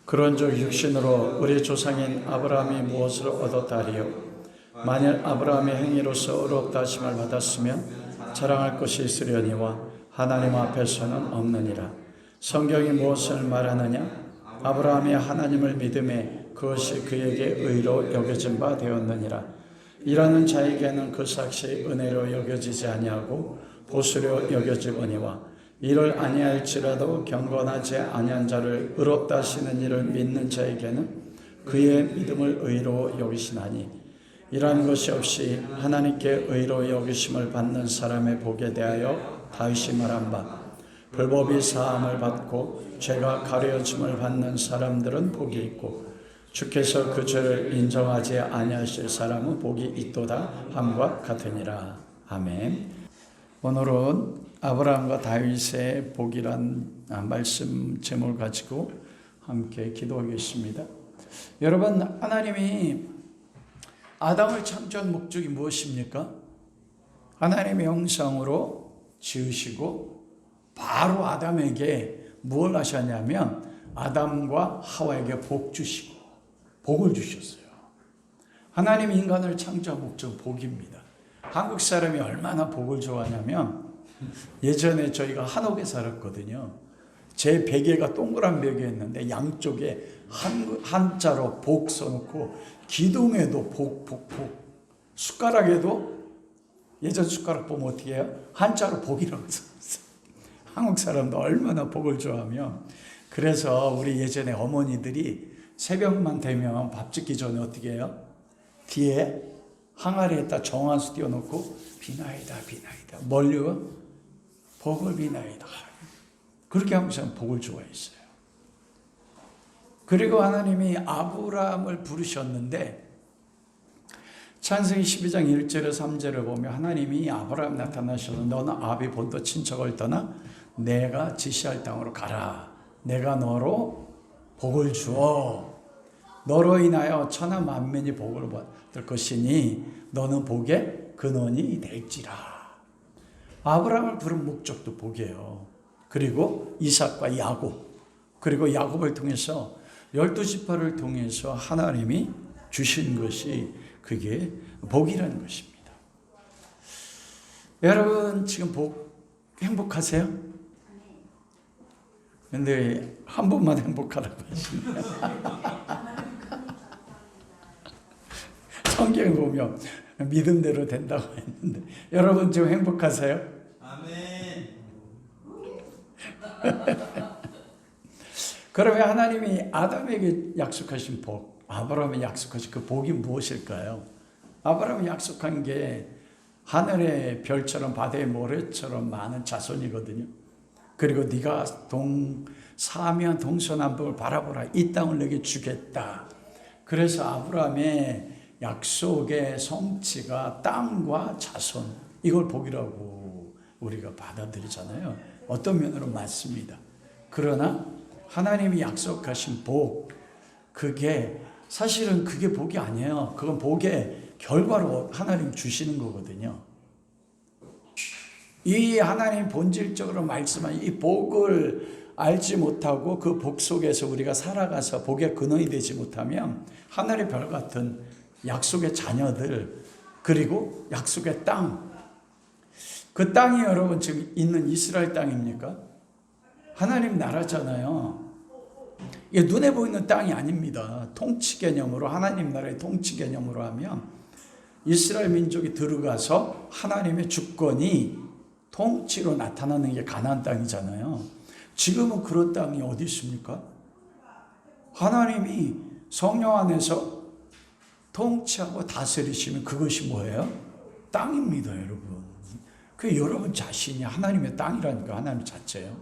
그런즉 육신으로 우리 조상인 아브라함이 무엇을 얻었다 하리요? 만일 아브라함의 행위로서 의롭다 하심을 받았으면 자랑할 것이 있으려니와 하나님 앞에서는 없느니라. 성경이 무엇을 말하느냐? 아브라함이 하나님을 믿음에 그것이 그에게 의로 여겨진 바 되었느니라. 이라는 자에게는 그 삭시 은혜로 여겨지지 아니하고 보수로 여겨지거니와 이를 아니할지라도 경건하지 아니한 자를 의롭다 하시는 이를 믿는 자에게는 그의 믿음을 의로 여기시나니, 이러한 것이 없이 하나님께 의로 여기심을 받는 사람의 복에 대하여 다윗이 말한 바, 불법이 사함을 받고 죄가 가려짐을 받는 사람들은 복이 있고 주께서 그 죄를 인정하지 아니하실 사람은 복이 있도다 함과 같으니라. 아멘. 오늘은 아브라함과 다윗의 복이란 말씀 제목을 가지고 함께 기도하겠습니다. 여러분, 하나님이 아담을 창조한 목적이 무엇입니까? 하나님의 형상으로 지으시고 바로 아담에게 뭘 하셨냐면 아담과 하와에게 복 주시고 복을 주셨어요. 하나님이 인간을 창조한 목적은 복입니다. 한국 사람이 얼마나 복을 좋아하냐면, 예전에 저희가 한옥에 살았거든요. 제 베개가 동그란 베개였는데 양쪽에 한자로 복 써놓고 기둥에도 복, 숟가락에도, 예전 숟가락 보면 어떻게 해요? 한자로 복이라고 써있어요. 한국 사람도 얼마나 복을 좋아하면, 그래서 우리 예전에 어머니들이 새벽만 되면 밥 짓기 전에 어떻게 해요? 뒤에 항아리에다 정한수 띄워놓고 비나이다 멀리요? 복을 비나이다. 그렇게 하면서 복을 좋아했어요. 그리고 하나님이 아브라함을 부르셨는데 찬승기 12장 1절에 3절을 보면 하나님이 아브라함 나타나셔서 너는 아비 본토 친척을 떠나 내가 지시할 땅으로 가라. 내가 너로 복을 주어 너로 인하여 천하 만민이 복을 받을 것이니 너는 복의 근원이 될지라. 아브라함을 부른 목적도 복이에요. 그리고 이삭과 야곱, 그리고 야곱을 통해서 12지파를 통해서 하나님이 주신 것이 그게 복이라는 것입니다. 여러분, 지금 행복하세요? 근데 한 번만 행복하라고 하시네요. 성경에 보면 믿음대로 된다고 했는데, 여러분 지금 행복하세요? 아멘. 그러면 하나님이 아담에게 약속하신 복, 아브라함에 약속하신 그 복이 무엇일까요? 아브라함이 약속한 게 하늘의 별처럼 바다의 모래처럼 많은 자손이거든요. 그리고 네가 사면 동서남북을 바라보라. 이 땅을 내게 주겠다. 그래서 아브라함의 약속의 성취가 땅과 자손, 이걸 복이라고 우리가 받아들이잖아요. 어떤 면으로 맞습니다. 그러나 하나님이 약속하신 복, 그게 사실은 그게 복이 아니에요. 그건 복의 결과로 하나님 주시는 거거든요. 이 하나님 본질적으로 말씀한 이 복을 알지 못하고 그 복 속에서 우리가 살아가서 복의 근원이 되지 못하면 하늘의 별 같은 약속의 자녀들, 그리고 약속의 땅, 그 땅이 여러분 지금 있는 이스라엘 땅입니까? 하나님 나라잖아요. 이게 눈에 보이는 땅이 아닙니다. 통치 개념으로, 하나님 나라의 통치 개념으로 하면 이스라엘 민족이 들어가서 하나님의 주권이 통치로 나타나는 게 가나안 땅이잖아요. 지금은 그런 땅이 어디 있습니까? 하나님이 성령 안에서 통치하고 다스리시면 그것이 뭐예요? 땅입니다, 여러분. 그 여러분 자신이 하나님의 땅이라니까, 하나님 자체예요.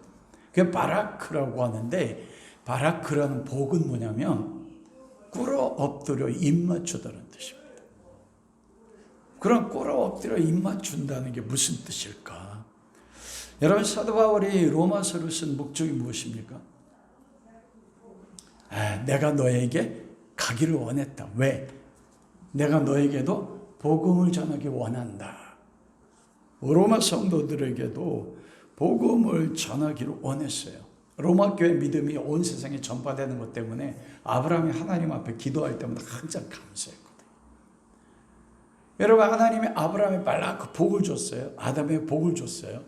그게 바라크라고 하는데, 바라크라는 복은 뭐냐면 꿇어 엎드려 입맞추다는 뜻입니다. 그럼 꿇어 엎드려 입맞춘다는 게 무슨 뜻일까? 여러분, 사도 바울이 로마서를 쓴 목적이 무엇입니까? 내가 너에게 가기를 원했다. 왜? 내가 너에게도 복음을 전하기 원한다. 로마 성도들에게도 복음을 전하기를 원했어요. 로마 교회 믿음이 온 세상에 전파되는 것 때문에 아브라함이 하나님 앞에 기도할 때마다 항상 감사했거든요. 여러분, 하나님이 아브라함에 그 복을 줬어요. 아담에 복을 줬어요.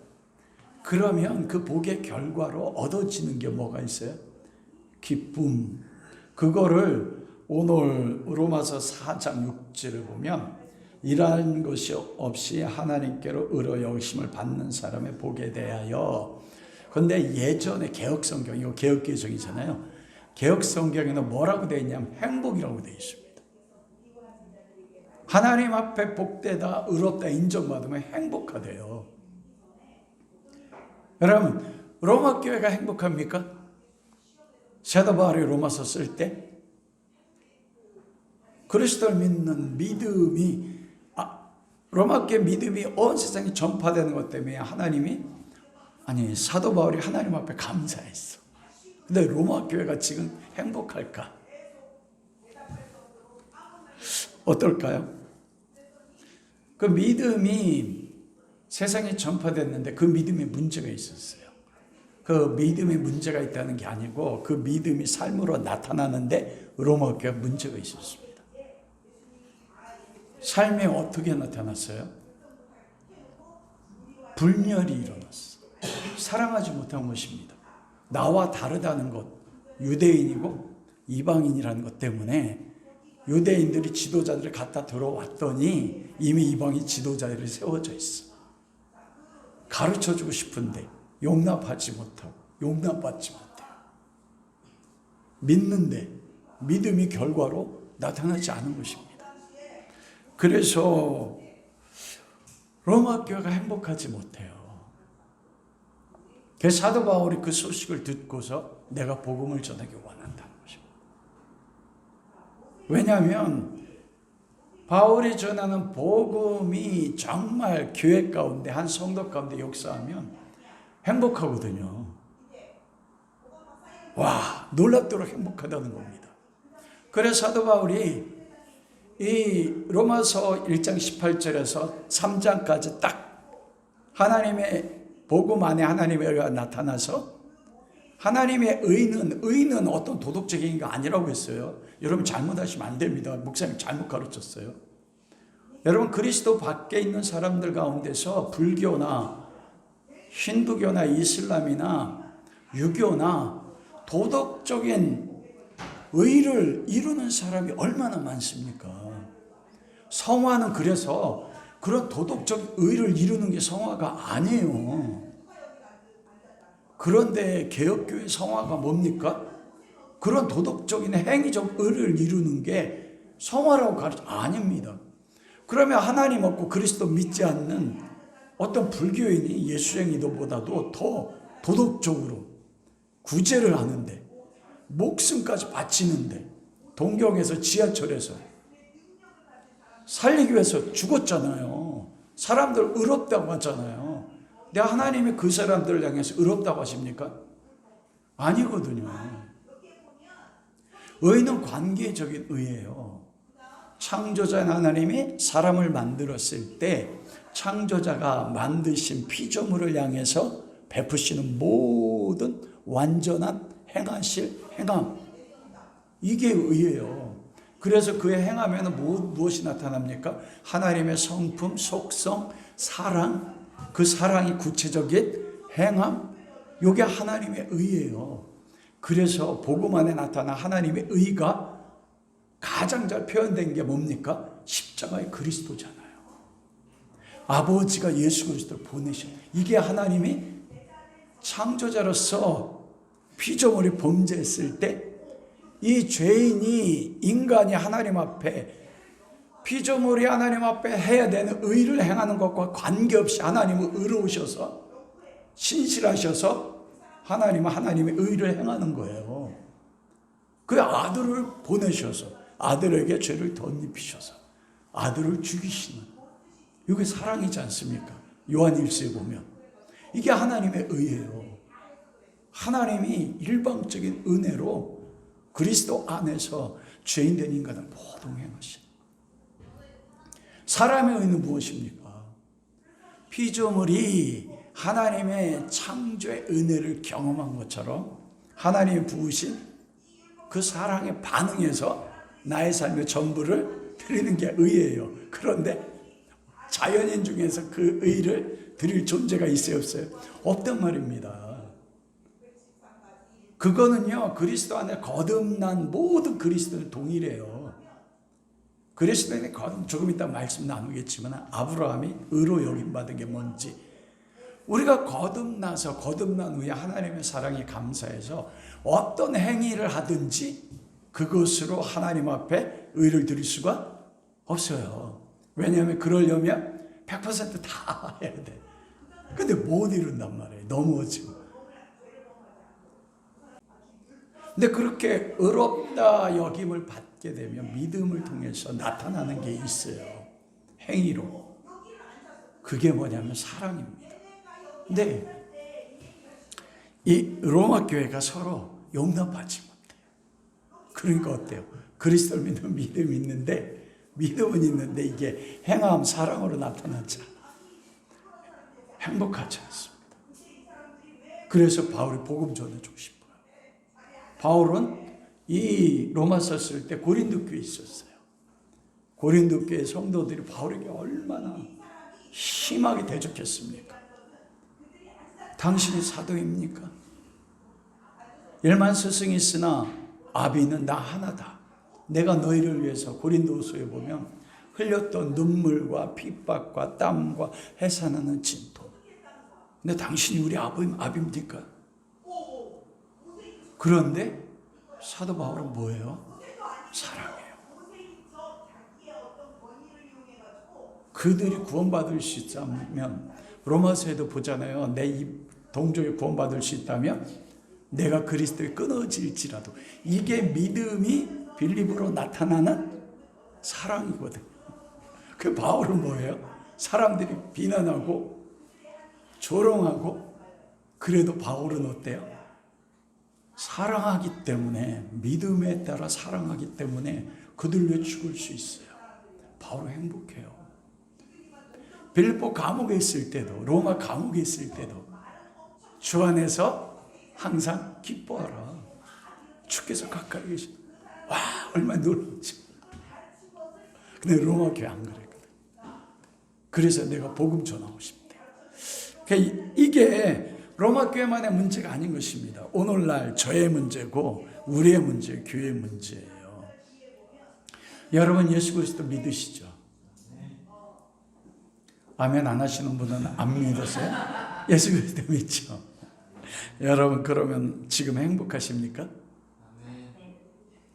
그러면 그 복의 결과로 얻어지는 게 뭐가 있어요? 기쁨. 그거를 오늘 로마서 4장 6절을 보면 일하는 것이 없이 하나님께로 의로 여기심을 받는 사람의 복에 대하여. 그런데 예전에 개혁성경, 이거 개혁개정이잖아요. 개혁성경에는 뭐라고 되어 있냐면 행복이라고 되어 있습니다. 하나님 앞에 복되다, 의롭다 인정받으면 행복하대요. 여러분, 로마 교회가 행복합니까? 사도 바울이 로마서 쓸 때 그리스도를 믿는 믿음이 로마 교회 믿음이 온 세상에 전파되는 것 때문에 사도 바울이 하나님 앞에 감사했어. 근데 로마 교회가 지금 행복할까? 어떨까요? 그 믿음이 세상에 전파됐는데 그 믿음에 문제가 있었어요. 그 믿음에 문제가 있다는 게 아니고 그 믿음이 삶으로 나타나는데 로마 교회가 문제가 있었습니다. 삶에 어떻게 나타났어요? 분열이 일어났어요. 사랑하지 못한 것입니다. 나와 다르다는 것, 유대인이고 이방인이라는 것 때문에 유대인들이 지도자들을 갖다 들어왔더니 이미 이방인 지도자들이 세워져 있어. 가르쳐주고 싶은데 용납받지 못해요. 믿는데 믿음이 결과로 나타나지 않은 것입니다. 그래서 로마 교회가 행복하지 못해요. 그래서 사도 바울이 그 소식을 듣고서 내가 복음을 전하기 원한다는 것입니다. 왜냐하면 바울이 전하는 복음이 정말 교회 가운데 한 성도 가운데 역사하면 행복하거든요. 와, 놀랍도록 행복하다는 겁니다. 그래서 사도 바울이 이 로마서 1장 18절에서 3장까지 딱 하나님의 복음 안에 하나님의 의가 나타나서 하나님의 의는 어떤 도덕적인 게 아니라고 했어요. 여러분 잘못하시면 안 됩니다. 목사님 잘못 가르쳤어요. 여러분 그리스도 밖에 있는 사람들 가운데서 불교나 힌두교나 이슬람이나 유교나 도덕적인 의를 이루는 사람이 얼마나 많습니까? 성화는 그래서 그런 도덕적 의를 이루는 게 성화가 아니에요. 그런데 개혁교회 성화가 뭡니까? 그런 도덕적인 행위적 의를 이루는 게 성화라고 가르쳐 아닙니다. 그러면 하나님 없고 그리스도 믿지 않는 어떤 불교인이 예수쟁이들보다도 더 도덕적으로 구제를 하는데 목숨까지 바치는데 동경에서 지하철에서 살리기 위해서 죽었잖아요. 사람들 의롭다고 하잖아요. 근데 하나님이 그 사람들을 향해서 의롭다고 하십니까? 아니거든요. 의는 관계적인 의예요. 창조자인 하나님이 사람을 만들었을 때 창조자가 만드신 피조물을 향해서 베푸시는 모든 완전한 행하실 행함, 이게 의예요. 그래서 그의 행하면 무엇이 나타납니까? 하나님의 성품, 속성, 사랑, 그 사랑이 구체적인 행함, 이게 하나님의 의예요. 그래서 복음 안에 나타난 하나님의 의가 가장 잘 표현된 게 뭡니까? 십자가의 그리스도잖아요. 아버지가 예수 그리스도를 보내셨어요. 이게 하나님이 창조자로서 피조물이 범죄했을 때 이 죄인이 인간이 하나님 앞에 피조물이 하나님 앞에 해야 되는 의를 행하는 것과 관계없이 하나님은 의로우셔서 신실하셔서 하나님은 하나님의 의를 행하는 거예요. 그 아들을 보내셔서 아들에게 죄를 덧입히셔서 아들을 죽이시는 이게 사랑이지 않습니까? 요한일서에 보면 이게 하나님의 의예요. 하나님이 일방적인 은혜로 그리스도 안에서 죄인된 인간을 모두 행하신 사람의 의는 무엇입니까? 피조물이 하나님의 창조의 은혜를 경험한 것처럼 하나님이 부으신 그 사랑에 반응해서 나의 삶의 전부를 드리는 게 의예요. 그런데 자연인 중에서 그 의를 드릴 존재가 있어요, 없어요? 없단 말입니다. 그거는요, 그리스도 안에 거듭난 모든 그리스도는 동일해요. 그리스도인의 거듭, 조금 이따 말씀 나누겠지만 아브라함이 의로 여김받은 게 뭔지, 우리가 거듭나서 거듭난 후에 하나님의 사랑에 감사해서 어떤 행위를 하든지 그것으로 하나님 앞에 의를 드릴 수가 없어요. 왜냐하면 그러려면 100%다 해야 돼. 근데 못 이룬단 말이에요. 넘어지고. 근데 그렇게 의롭다 여김을 받게 되면 믿음을 통해서 나타나는 게 있어요. 행위로. 그게 뭐냐면 사랑입니다. 근데 이 로마 교회가 서로 용납하지 못해요. 그러니까 어때요? 그리스도를 믿는 믿음이 있는데, 믿음은 있는데 이게 행함 사랑으로 나타나지 않아. 행복하지 않습니다. 그래서 바울이 복음 전해주고 싶어요. 바울은 이 로마서 쓸 때 고린도 교회에 있었어요. 고린도 교회 성도들이 바울에게 얼마나 심하게 대적했습니까? 당신이 사도입니까? 열만 스승이 있으나 아비는 나 하나다. 내가 너희를 위해서 고린도후서에 보면 흘렸던 눈물과 핍박과 땀과 해산하는 진통. 근데 당신이 우리 아비입니까? 그런데 사도 바울은 뭐예요? 사랑해요. 그들이 구원받을 수 있다면, 로마서에도 보잖아요. 내 동족이 구원받을 수 있다면 내가 그리스도에 끊어질지라도. 이게 믿음이 빌립으로 나타나는 사랑이거든. 그 바울은 뭐예요? 사람들이 비난하고 조롱하고, 그래도 바울은 어때요? 사랑하기 때문에, 믿음에 따라 사랑하기 때문에 그들 위해 죽을 수 있어요. 바울은 행복해요. 빌립보 감옥에 있을 때도, 로마 감옥에 있을 때도 주 안에서 항상 기뻐하라. 주께서 가까이 계시. 와, 얼마나 놀랍지. 근데 로마 교회 안 그랬거든. 그래서 내가 복음 전하고 싶대. 이게 로마 교회만의 문제가 아닌 것입니다. 오늘날 저의 문제고 우리의 문제, 교회의 문제예요. 여러분 예수 그리스도 믿으시죠? 아멘 안 하시는 분은 안 믿으세요? 예수 그리스도 믿죠? 여러분 그러면 지금 행복하십니까?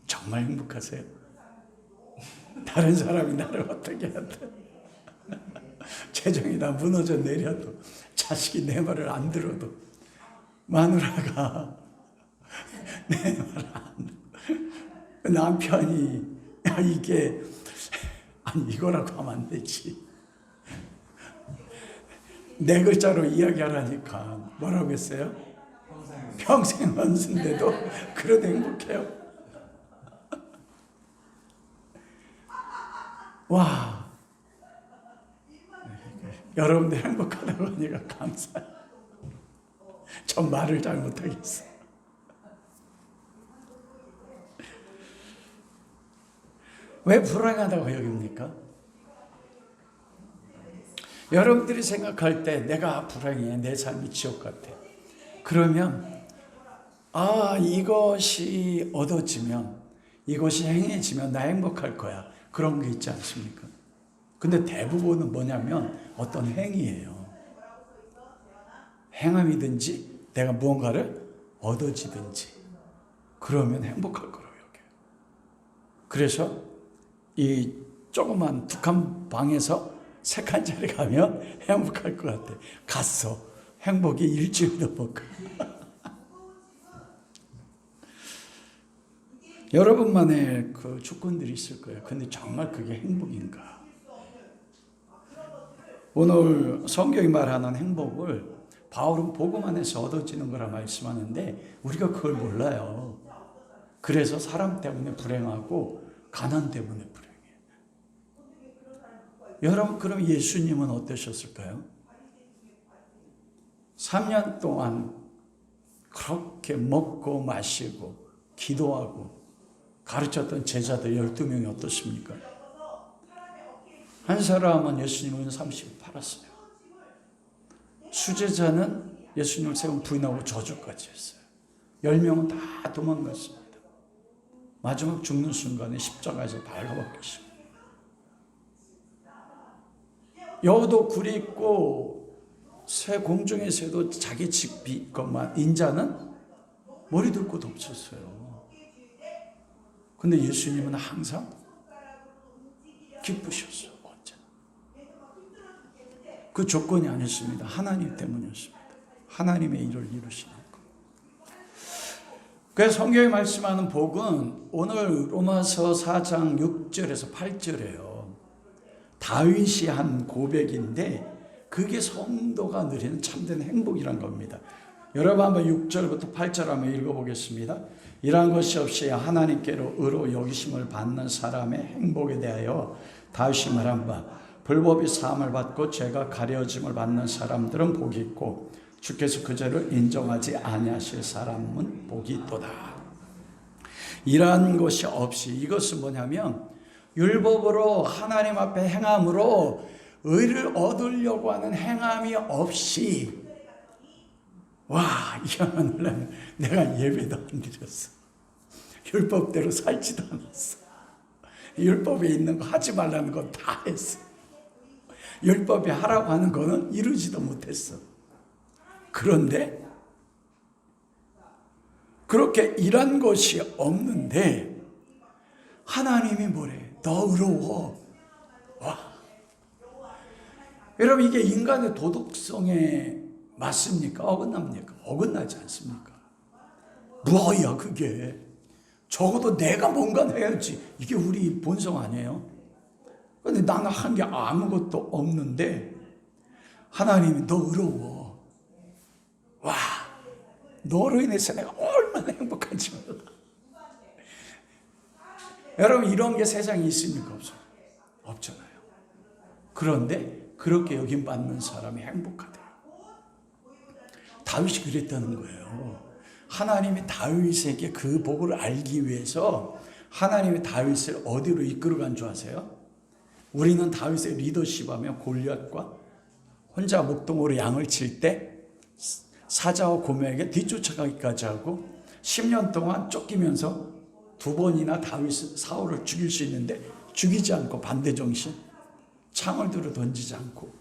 정말 행복하세요? 다른 사람이 나를 어떻게 한다? 재정이 다 무너져 내려도, 자식이 내 말을 안 들어도, 마누라가 내 말을 안 들어, 남편이 이게 아니 이거라고 하면 안 되지. 네 글자로 이야기하라니까 뭐라고 했어요? 평생 원수인데도 그래도 행복해요. 와, 여러분들 행복하다고 하니까 감사해요. 전 말을 잘 못하겠어요. 왜 불행하다고 여깁니까? 여러분들이 생각할 때 내가 불행해, 내 삶이 지옥 같아. 그러면 이것이 얻어지면, 이것이 행해지면 나 행복할 거야. 그런 게 있지 않습니까? 근데 대부분은 뭐냐면 어떤 행위예요. 행함이든지 내가 무언가를 얻어지든지 그러면 행복할 거라고 여겨요. 그래서 이 조그만 북한 방에서 세 칸짜리 가면 행복할 것 같아. 갔어. 행복이 일주일도 못 가. 여러분만의 그 조건들이 있을 거예요. 근데 정말 그게 행복인가? 오늘 성경이 말하는 행복을 바울은 복음 안에서 얻어지는 거라 말씀하는데 우리가 그걸 몰라요. 그래서 사람 때문에 불행하고 가난 때문에 불행해요. 여러분 그럼 예수님은 어떠셨을까요? 3년 동안 그렇게 먹고 마시고 기도하고 가르쳤던 제자들 12명이 어떻습니까? 한 사람은 예수님을 30을 팔았어요. 수제자는 예수님을 세운 부인하고 저주까지 했어요. 10명은 다 도망갔습니다. 마지막 죽는 순간에 십자가에서 발가벗겼습니다. 여우도 굴이 있고 새 공중의 새도 자기 집 비것만 인자는 머리 둘 곳 없었어요. 근데 예수님은 항상 기쁘셨어요. 언제나. 그 조건이 아니었습니다. 하나님 때문이었습니다. 하나님의 일을 이루시는 것. 그래서 성경에 말씀하는 복은 오늘 로마서 4장 6절에서 8절이에요. 다윗이 한 고백인데 그게 성도가 누리는 참된 행복이란 겁니다. 여러분 한번 6절부터 8절 한번 읽어보겠습니다. 이러한 것이 없이 하나님께로 의로 여기심을 받는 사람의 행복에 대하여 다윗이 말한 바 불법이 사함을 받고 죄가 가려짐을 받는 사람들은 복이 있고 주께서 그 죄를 인정하지 아니하실 사람은 복이 있도다. 이러한 것이 없이, 이것은 뭐냐면 율법으로 하나님 앞에 행함으로 의를 얻으려고 하는 행함이 없이, 와, 이거 하려면 내가 예배도 안 드렸어. 율법대로 살지도 않았어. 율법에 있는 거 하지 말라는 건 다 했어. 율법이 하라고 하는 거는 이루지도 못했어. 그런데 그렇게 일한 것이 없는데 하나님이 뭐래? 너 의로워. 와. 여러분, 이게 인간의 도덕성에 맞습니까? 어긋납니까? 어긋나지 않습니까? 뭐야 그게? 적어도 내가 뭔가 해야지. 이게 우리 본성 아니에요? 그런데 나는 한 게 아무것도 없는데 하나님이 너 의로워. 와, 너로 인해서 내가 얼마나 행복한지 몰라. 여러분, 이런 게 세상에 있습니까? 없어요? 없잖아요. 그런데 그렇게 여김받는 사람이 행복하대요. 다윗이 그랬다는 거예요. 하나님이 다윗에게 그 복을 알기 위해서 하나님이 다윗을 어디로 이끌어간 줄 아세요? 우리는 다윗의 리더십하면 골리앗과 혼자 목동으로 양을 칠 때 사자와 고멜에게 뒤쫓아가기까지 하고 10년 동안 쫓기면서 2번이나 다윗 사울을 죽일 수 있는데 죽이지 않고 반대정신, 창을 들어 던지지 않고.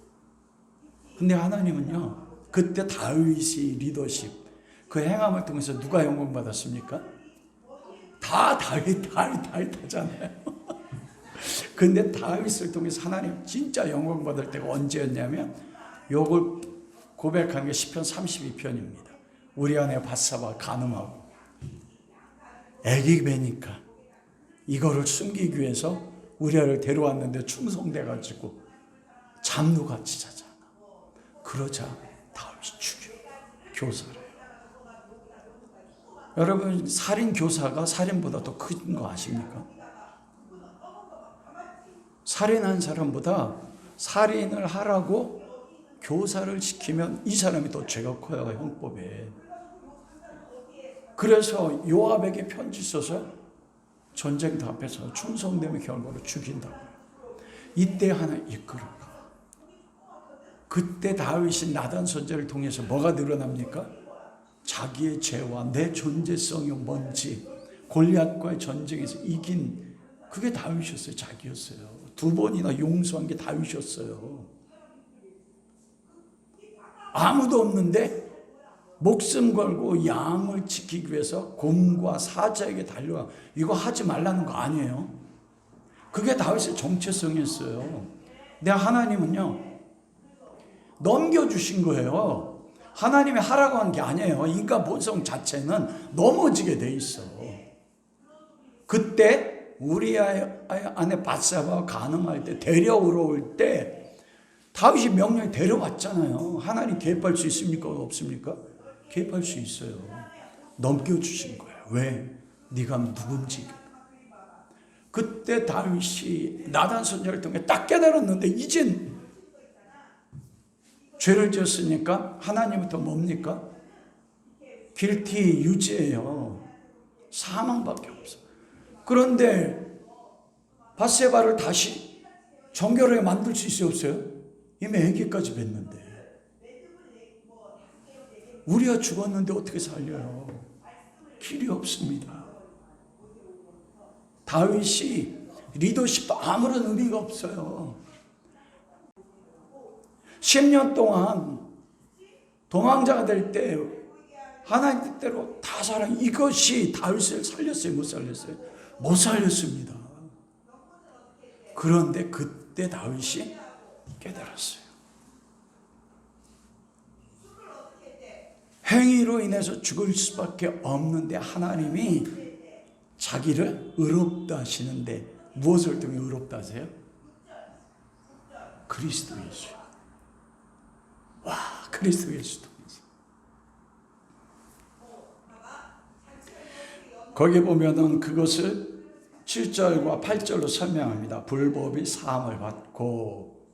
근데 하나님은요, 그때 다윗이 리더십, 그 행함을 통해서 누가 영광 받았습니까? 다 다윗 하잖아요. 근데 다윗을 통해서 하나님 진짜 영광 받을 때가 언제였냐면, 요걸 고백하는 게 시편 32편입니다. 우리 안에 바사바 간음하고 애기 배니까 이거를 숨기기 위해서 우리아를 데려왔는데 충성돼가지고 장로같이 자잖아. 그러자 다윗이 죽여. 교사래요. 여러분, 살인 교사가 살인보다 더 큰 거 아십니까? 살인한 사람보다 살인을 하라고 교사를 시키면 이 사람이 더 죄가 커요, 형법에. 그래서 요압에게 편지 써서 전쟁터 앞에서 충성됨의 결과로 죽인다고요. 이때 하나 이끌어가. 그때 다윗이 나단 선지자를 통해서 뭐가 드러납니까? 자기의 죄와 내 존재성이 뭔지 골리앗과의 전쟁에서 이긴, 그게 다윗이었어요. 자기였어요. 2번이나 용서한 게 다윗이었어요. 아무도 없는데 목숨 걸고 양을 지키기 위해서 곰과 사자에게 달려가. 이거 하지 말라는 거 아니에요. 그게 다윗의 정체성이었어요. 근데 하나님은요, 넘겨주신 거예요. 하나님이 하라고 한 게 아니에요. 인간 본성 자체는 넘어지게 돼 있어. 그때 우리 안에 바사바가 가늠할 때, 데려오러 때 다윗이 명령에 데려왔잖아요. 하나님 개입할 수 있습니까? 없습니까? 개입할 수 있어요. 넘겨주신 거예요. 왜? 네가 누군지. 그때 다윗이 나단 선지자를 통해 딱 깨달았는데 이젠 죄를 지었으니까 하나님부터 뭡니까? 길티 유죄예요. 사망밖에 없어. 그런데 밧세바를 다시 정결하게 만들 수 있어요, 없어요? 이미 아기까지 뵀는데. 우리가 죽었는데 어떻게 살려요? 길이 없습니다. 다윗이 리더십도 아무런 의미가 없어요. 10년 동안 도망자가 될 때 하나님 뜻대로 다 살아. 이것이 다윗을 살렸어요? 못 살렸어요? 못 살렸습니다. 그런데 그때 다윗이 깨달았어요. 행위로 인해서 죽을 수밖에 없는데 하나님이 자기를 의롭다 하시는데 무엇을 통해 의롭다 하세요? 그리스도 예수. 와, 그리스도 예수 통해서. 거기 보면은 그것을 7절과 8절로 설명합니다. 불법이 사함을 받고,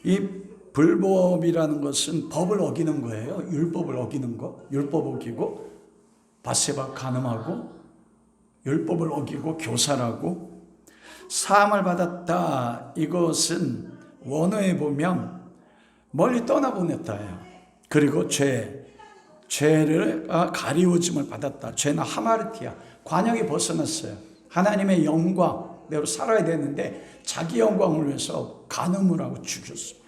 이 불법이라는 것은 법을 어기는 거예요. 율법을 어기는 거. 율법 어기고 밧세바 간음하고 율법을 어기고 교살하고. 사함을 받았다. 이것은 원어에 보면 멀리 떠나보냈다예요. 그리고 죄를 가리워짐을 받았다. 죄는 하마르티아, 관역이 벗어났어요. 하나님의 영광대로 살아야 되는데 자기 영광을 위해서 간음을 하고 죽였습니다.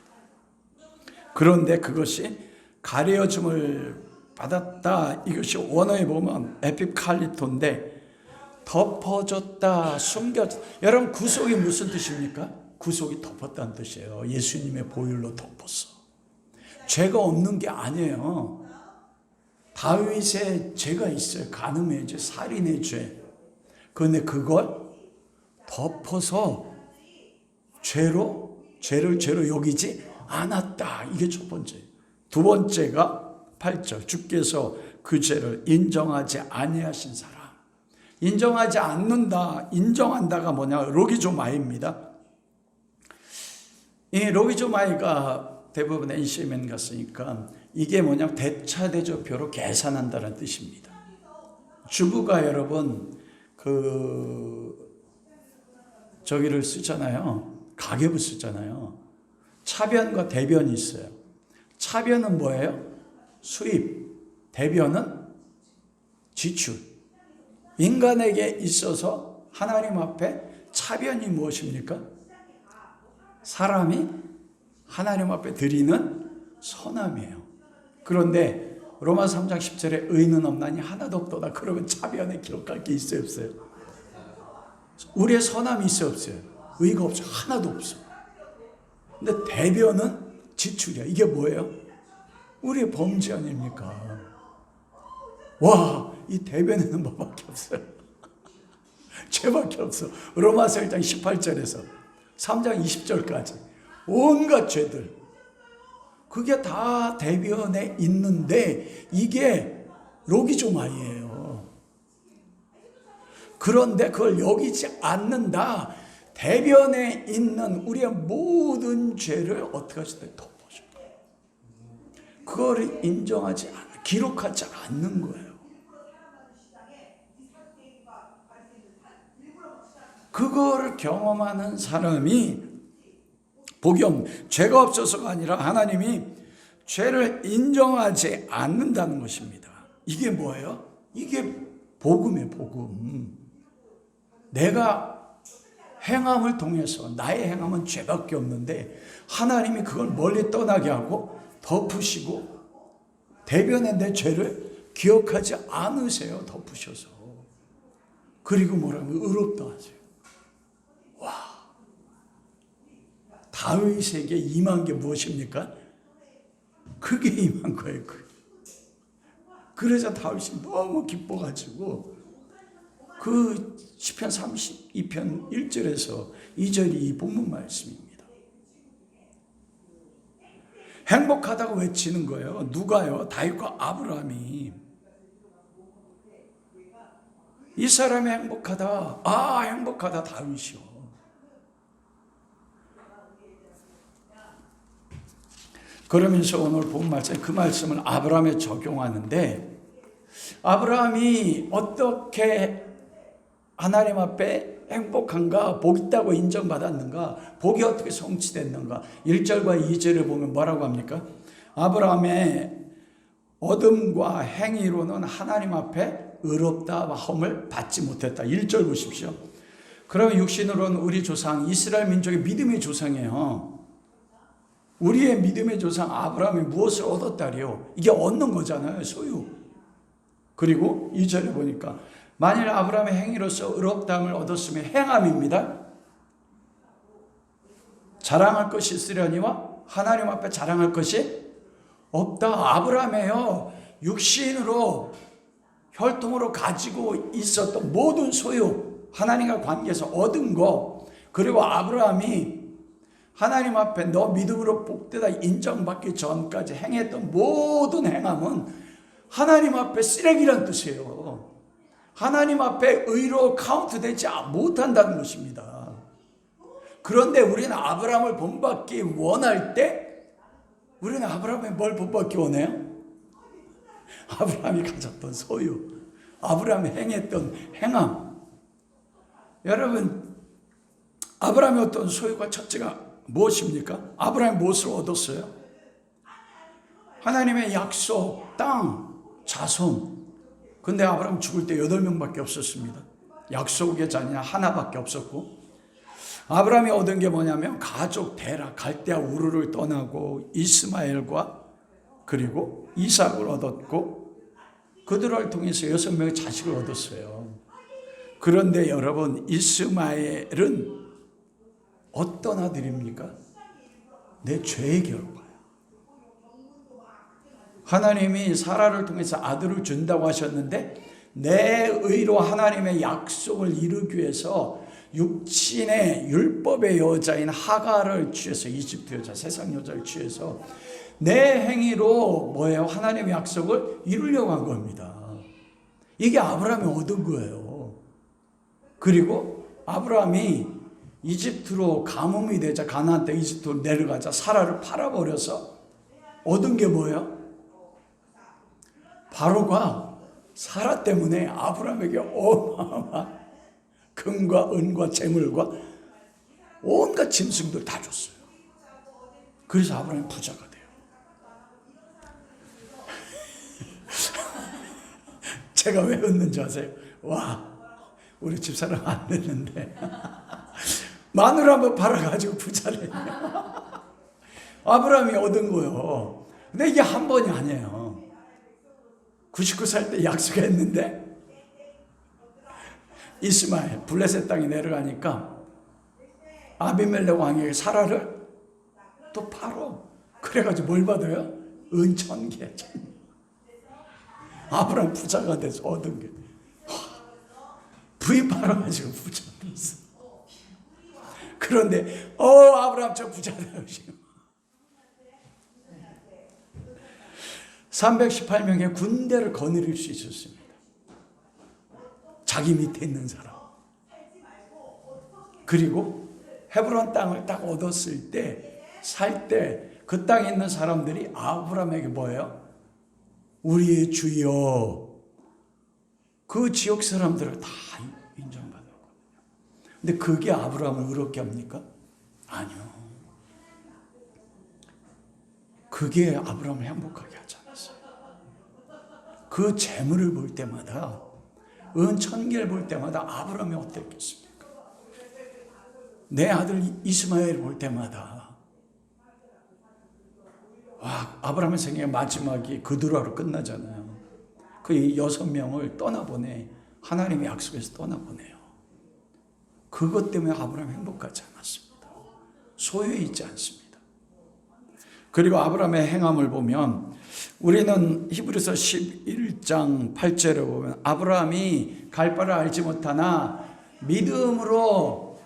그런데 그것이 가려짐을 받았다. 이것이 원어에 보면 에피칼리토인데 덮어졌다, 숨겨졌다. 여러분, 구속이 무슨 뜻입니까? 구속이 덮었다는 뜻이에요. 예수님의 보혈로 덮었어. 죄가 없는 게 아니에요. 다윗의 죄가 있어요. 간음의 죄, 살인의 죄. 그런데 그걸 덮어서 죄를 죄로 여기지 않았다. 이게 첫 번째. 두 번째가 8절. 주께서 그 죄를 인정하지 아니하신 사람. 인정하지 않는다. 인정한다가 뭐냐? 로기조마이입니다. 이 로기조마이가 대부분 NCMN 갔으니까 이게 뭐냐? 대차대조표로 계산한다는 뜻입니다. 주부가 여러분 저기를 쓰잖아요. 가계부 쓰잖아요. 차변과 대변이 있어요. 차변은 뭐예요? 수입. 대변은 지출. 인간에게 있어서 하나님 앞에 차변이 무엇입니까? 사람이 하나님 앞에 드리는 선함이에요. 그런데 로마 3장 10절에 의는 없나니 하나도 없도다. 그러면 차변에 기록할 게 있어요, 없어요? 우리의 선함이 있어요, 없어요? 의가 없어. 하나도 없어. 근데 대변은 지출이야. 이게 뭐예요? 우리의 범죄 아닙니까? 와, 이 대변에는 뭐밖에 없어요? 죄밖에 없어. 로마서 1장 18절에서 3장 20절까지 온갖 죄들. 그게 다 대변에 있는데 이게 로기조마이예요. 그런데 그걸 여기지 않는다. 대변에 있는 우리의 모든 죄를 어떻게 하실 때 덮어줘. 그거를 인정하지 않아, 기록하지 않는 거예요. 그거를 경험하는 사람이 죄가 없어서가 아니라 하나님이 죄를 인정하지 않는다는 것입니다. 이게 뭐예요? 이게 복음이에요, 복음. 내가 행함을 통해서, 나의 행함은 죄밖에 없는데 하나님이 그걸 멀리 떠나게 하고 덮으시고 대변에 내 죄를 기억하지 않으세요. 덮으셔서. 그리고 뭐라면 의롭다 하세요. 와, 다윗에게 임한 게 무엇입니까? 그게 임한 거예요. 그래서 다윗이 너무 기뻐가지고 그 시편 32편 1절에서 2절이 이 본문 말씀입니다. 행복하다고 외치는 거예요. 누가요? 다윗과 아브라함이. 이 사람이 행복하다. 아, 행복하다 다윗이요. 그러면서 오늘 본 말씀, 그 말씀을 아브라함에 적용하는데 아브라함이 어떻게 하나님 앞에 행복한가, 복 있다고 인정받았는가, 복이 어떻게 성취됐는가. 1절과 2절을 보면 뭐라고 합니까? 아브라함의 얻음과 행위로는 하나님 앞에 의롭다 함을 받지 못했다. 1절 보십시오. 그러면 육신으로는 우리 조상 이스라엘 민족의 믿음의 조상이에요. 우리의 믿음의 조상 아브라함이 무엇을 얻었다리요? 이게 얻는 거잖아요, 소유. 그리고 2절에 보니까 만일 아브라함의 행위로서 의롭다함을 얻었으면 행함입니다. 자랑할 것이 있으려니와 하나님 앞에 자랑할 것이 없다. 아브라함이요, 육신으로 혈통으로 가지고 있었던 모든 소유, 하나님과 관계에서 얻은 거, 그리고 아브라함이 하나님 앞에 너 믿음으로 복되다 인정받기 전까지 행했던 모든 행함은 하나님 앞에 쓰레기란 뜻이에요. 하나님 앞에 의로 카운트되지 못한다는 것입니다. 그런데 우리는 아브라함을 본받기 원할 때 우리는 아브라함이 뭘 본받기 원해요? 아브라함이 가졌던 소유, 아브라함이 행했던 행함. 여러분, 아브라함의 어떤 소유가 첫째가 무엇입니까? 아브라함이 무엇을 얻었어요? 하나님의 약속, 땅, 자손. 근데 아브라함 죽을 때 8명밖에 없었습니다. 약속의 자녀 하나밖에 없었고, 아브라함이 얻은 게 뭐냐면 가족 대라, 갈대아 우르를 떠나고 이스마엘과 그리고 이삭을 얻었고, 그들을 통해서 6명의 자식을 얻었어요. 그런데 여러분, 이스마엘은 어떤 아들입니까? 내 죄의 결과예요. 하나님이 사라를 통해서 아들을 준다고 하셨는데 내 의로 하나님의 약속을 이루기 위해서 육신의 율법의 여자인 하가를 취해서, 이집트 여자, 세상 여자를 취해서 내 행위로 뭐예요? 하나님의 약속을 이루려고 한 겁니다. 이게 아브라함이 얻은 거예요. 그리고 아브라함이 이집트로 가뭄이 되자, 가나안 땅 이집트로 내려가자 사라를 팔아버려서 얻은 게 뭐예요? 바로가 사라 때문에 아브라함에게 어마어마한 금과 은과 재물과 온갖 짐승들 다 줬어요. 그래서 아브라함이 부자가 돼요. 제가 왜 웃는지 아세요? 와, 우리 집사람 안 됐는데 마늘 한번 팔아가지고 부자 됐네. 아브라함이 얻은 거예요. 근데 이게 한 번이 아니에요. 99살 때 약속했는데 이스마엘 블레셋 땅에 내려가니까 아비멜렉 왕에게 사라를 또 팔어. 그래가지고 뭘 받아요? 은 1000개. 아브라함 부자가 돼서 얻은 게 부인 팔아가지고 부자 됐어. 그런데 아브라함 저 부자 돼요. 318명의 군대를 거느릴 수 있었습니다. 자기 밑에 있는 사람. 그리고 헤브론 땅을 딱 얻었을 때, 살 때 그 땅에 있는 사람들이 아브라함에게 뭐예요? 우리의 주여. 그 지역 사람들을 다 인정받았거든요. 근데 그게 아브라함을 의롭게 합니까? 아니요. 그게 아브라함을 행복하게 하지 않았어요. 그 재물을 볼 때마다, 은 1000개를 볼 때마다 아브라함이 어땠겠습니까? 내 아들 이스마엘을 볼 때마다 아브라함의 생애의 마지막이 그드라로 끝나잖아요. 그 6명을 떠나보내. 하나님의 약속에서 떠나보내요. 그것 때문에 아브라함이 행복하지 않았습니다. 소유에 있지 않습니다. 그리고 아브라함의 행함을 보면 우리는 히브리서 11장 8절에 보면 아브라함이 갈 바를 알지 못하나 믿음으로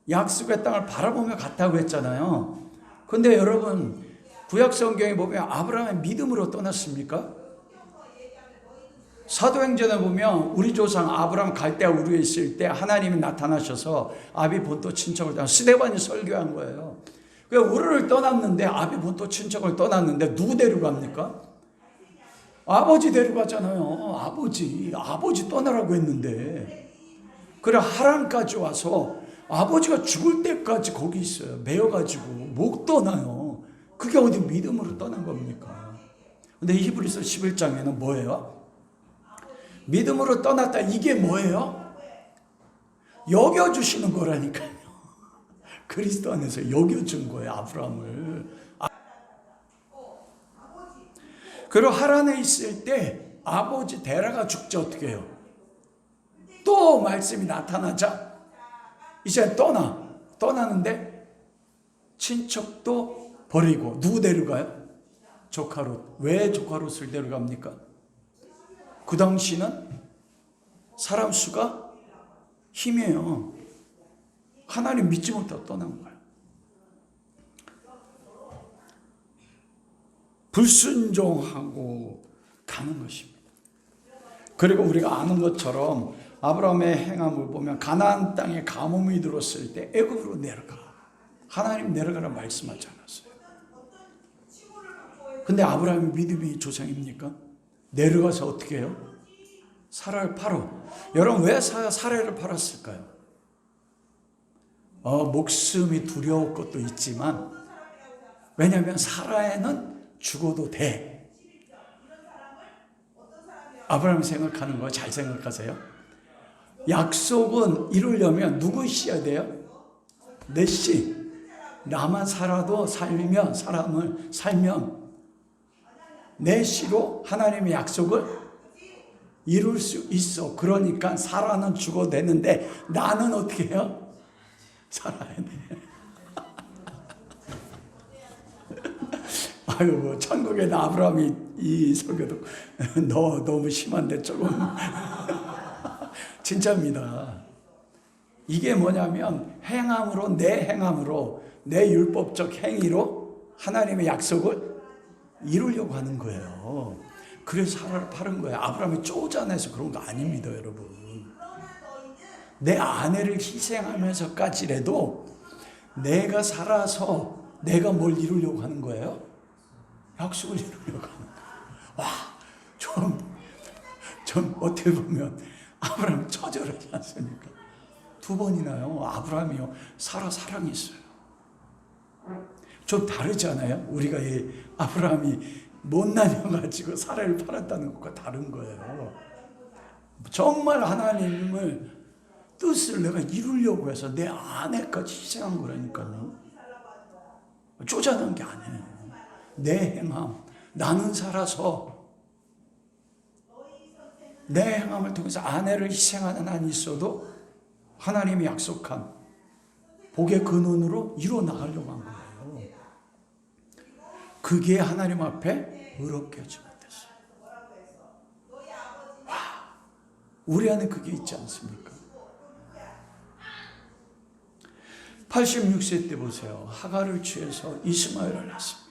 약속의 땅을 바라보며 갔다고 했잖아요. 근데 여러분, 구약 성경에 보면 아브라함의 믿음으로 떠났습니까? 사도행전에 보면 우리 조상 아브라함 갈대아 우르에 있을 때 하나님이 나타나셔서 아비 본토 친척을 떠나 스데반이 설교한 거예요. 우르를 떠났는데, 아비 본토 친척을 떠났는데 누구 데리고 갑니까? 아버지 데려가잖아요. 아버지 떠나라고 했는데. 그래 하란까지 와서 아버지가 죽을 때까지 거기 있어요. 매여가지고 못 떠나요. 그게 어디 믿음으로 떠난 겁니까? 근데 히브리서 11장에는 뭐예요? 믿음으로 떠났다. 이게 뭐예요? 여겨주시는 거라니까요. 그리스도 안에서 여겨준 거예요, 아브라함을. 그리고 하란에 있을 때 아버지 데라가 죽지 어떻게 해요? 또 말씀이 나타나자 이제 떠나는데 친척도 버리고 누구 데려가요? 조카롯. 왜 조카롯을 데려갑니까? 그 당시는 사람 수가 힘이에요. 하나님 믿지 못하고 떠난 거예요. 불순종하고 가는 것입니다. 그리고 우리가 아는 것처럼 아브라함의 행함을 보면 가나안 땅에 가뭄이 들었을 때 애굽으로 내려가. 하나님 내려가라 말씀하지 않았어요. 근데 아브라함의 믿음이 조상입니까? 내려가서 어떻게 해요? 사라를 팔어. 여러분 왜 사라를 팔았을까요? 목숨이 두려울 것도 있지만 왜냐하면 사라에는 죽어도 돼. 아브라함이 생각하는 거 잘 생각하세요. 약속은 이루려면 누구 씨야 돼요? 내 씨. 나만 살면 내 씨로 하나님의 약속을 이룰 수 있어. 그러니까 사라는 죽어도 되는데 나는 어떻게 해요? 살아야 돼. 아유, 천국에 아브라함이 이 설교도 너무 심한데 조금 진짜입니다. 이게 뭐냐면 내 행함으로 내 율법적 행위로 하나님의 약속을 이루려고 하는 거예요. 그래서 사라를 파는 거예요. 아브라함이 쪼잔해서 그런 거 아닙니다, 여러분. 내 아내를 희생하면서까지라도 내가 살아서 내가 뭘 이루려고 하는 거예요? 약속을 이루려고 하는 거예요. 와, 좀 어떻게 보면 아브라함 처절하지 않습니까? 2번이나요. 아브라함이요. 사라 사랑했어요. 좀 다르잖아요. 우리가 이 아브라함이 못 나뉘어가지고 사라를 팔았다는 것과 다른 거예요. 정말 하나님을 뜻을 내가 이루려고 해서 내 아내까지 희생한 거라니까요. 쪼잔한 게 아니에요. 내 행함, 나는 살아서 내 행함을 통해서 아내를 희생하는 한이 있어도 하나님이 약속한 복의 근원으로 이루어 나가려고 한 거예요. 그게 하나님 앞에 의롭게 하지 못했어요. 와, 우리 안에 그게 있지 않습니까? 86세 때 보세요. 하갈을 취해서 이스마엘을 낳습니다.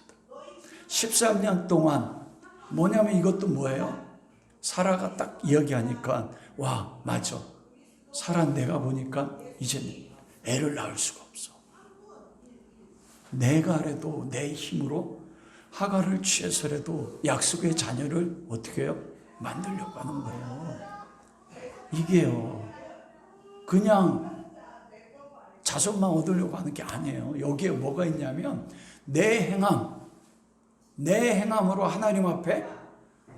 13년 동안 뭐냐면 이것도 뭐예요? 사라가 딱 이야기하니까 와, 맞아. 사라 내가 보니까 이제 애를 낳을 수가 없어. 내가라도 내 힘으로 하갈을 취해서라도 약속의 자녀를 어떻게 해요? 만들려고 하는 거예요. 이게요. 그냥 자손만 얻으려고 하는 게 아니에요. 여기에 뭐가 있냐면 내 행함으로 하나님 앞에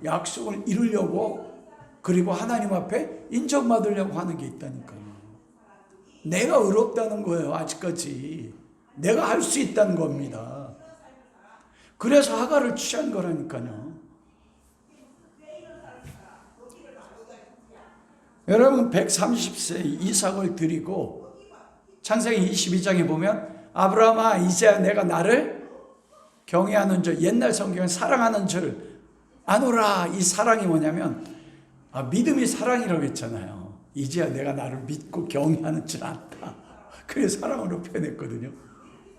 약속을 이루려고 그리고 하나님 앞에 인정받으려고 하는 게 있다니까요. 내가 의롭다는 거예요. 아직까지. 내가 할 수 있다는 겁니다. 그래서 하갈을 취한 거라니까요. 여러분 130세 이삭을 드리고 창세기 22장에 보면 아브라함아 이제 내가 나를 경외하는 줄 옛날 성경은 사랑하는 줄 아노라. 이 사랑이 뭐냐면 믿음이 사랑이라고 했잖아요. 이제야 내가 나를 믿고 경외하는 줄 안다. 그래서 사랑으로 표현했거든요.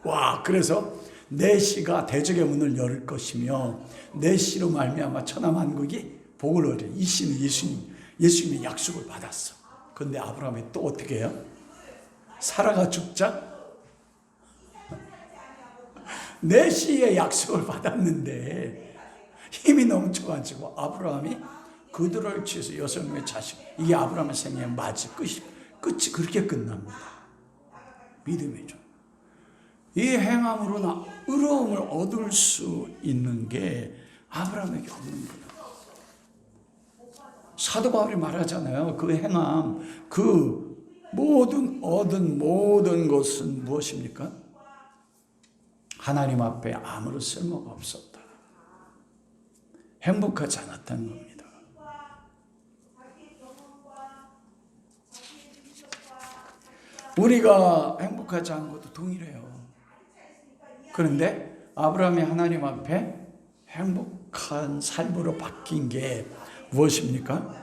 와, 그래서 내 씨가 대적의 문을 열을 것이며 내 씨로 말미암아 천하 만국이 복을 얻으리. 이 씨는 예수님의 약속을 받았어. 그런데 아브라함이 또 어떻게 해요? 사라가 죽자 내 씨의 약속을 받았는데 힘이 넘쳐가지고 아브라함이 그들을 취해서 6명의 자식, 이게 아브라함의 생애의 맞이 끝이 그렇게 끝납니다. 믿음이죠. 이 행함으로 의로움을 얻을 수 있는 게 아브라함에게 없는 거예요. 사도 바울이 말하잖아요. 그 행함, 그 얻은 모든 것은 무엇입니까? 하나님 앞에 아무런 쓸모가 없었다. 행복하지 않았다는 겁니다. 우리가 행복하지 않은 것도 동일해요. 그런데 아브라함이 하나님 앞에 행복한 삶으로 바뀐 게 무엇입니까?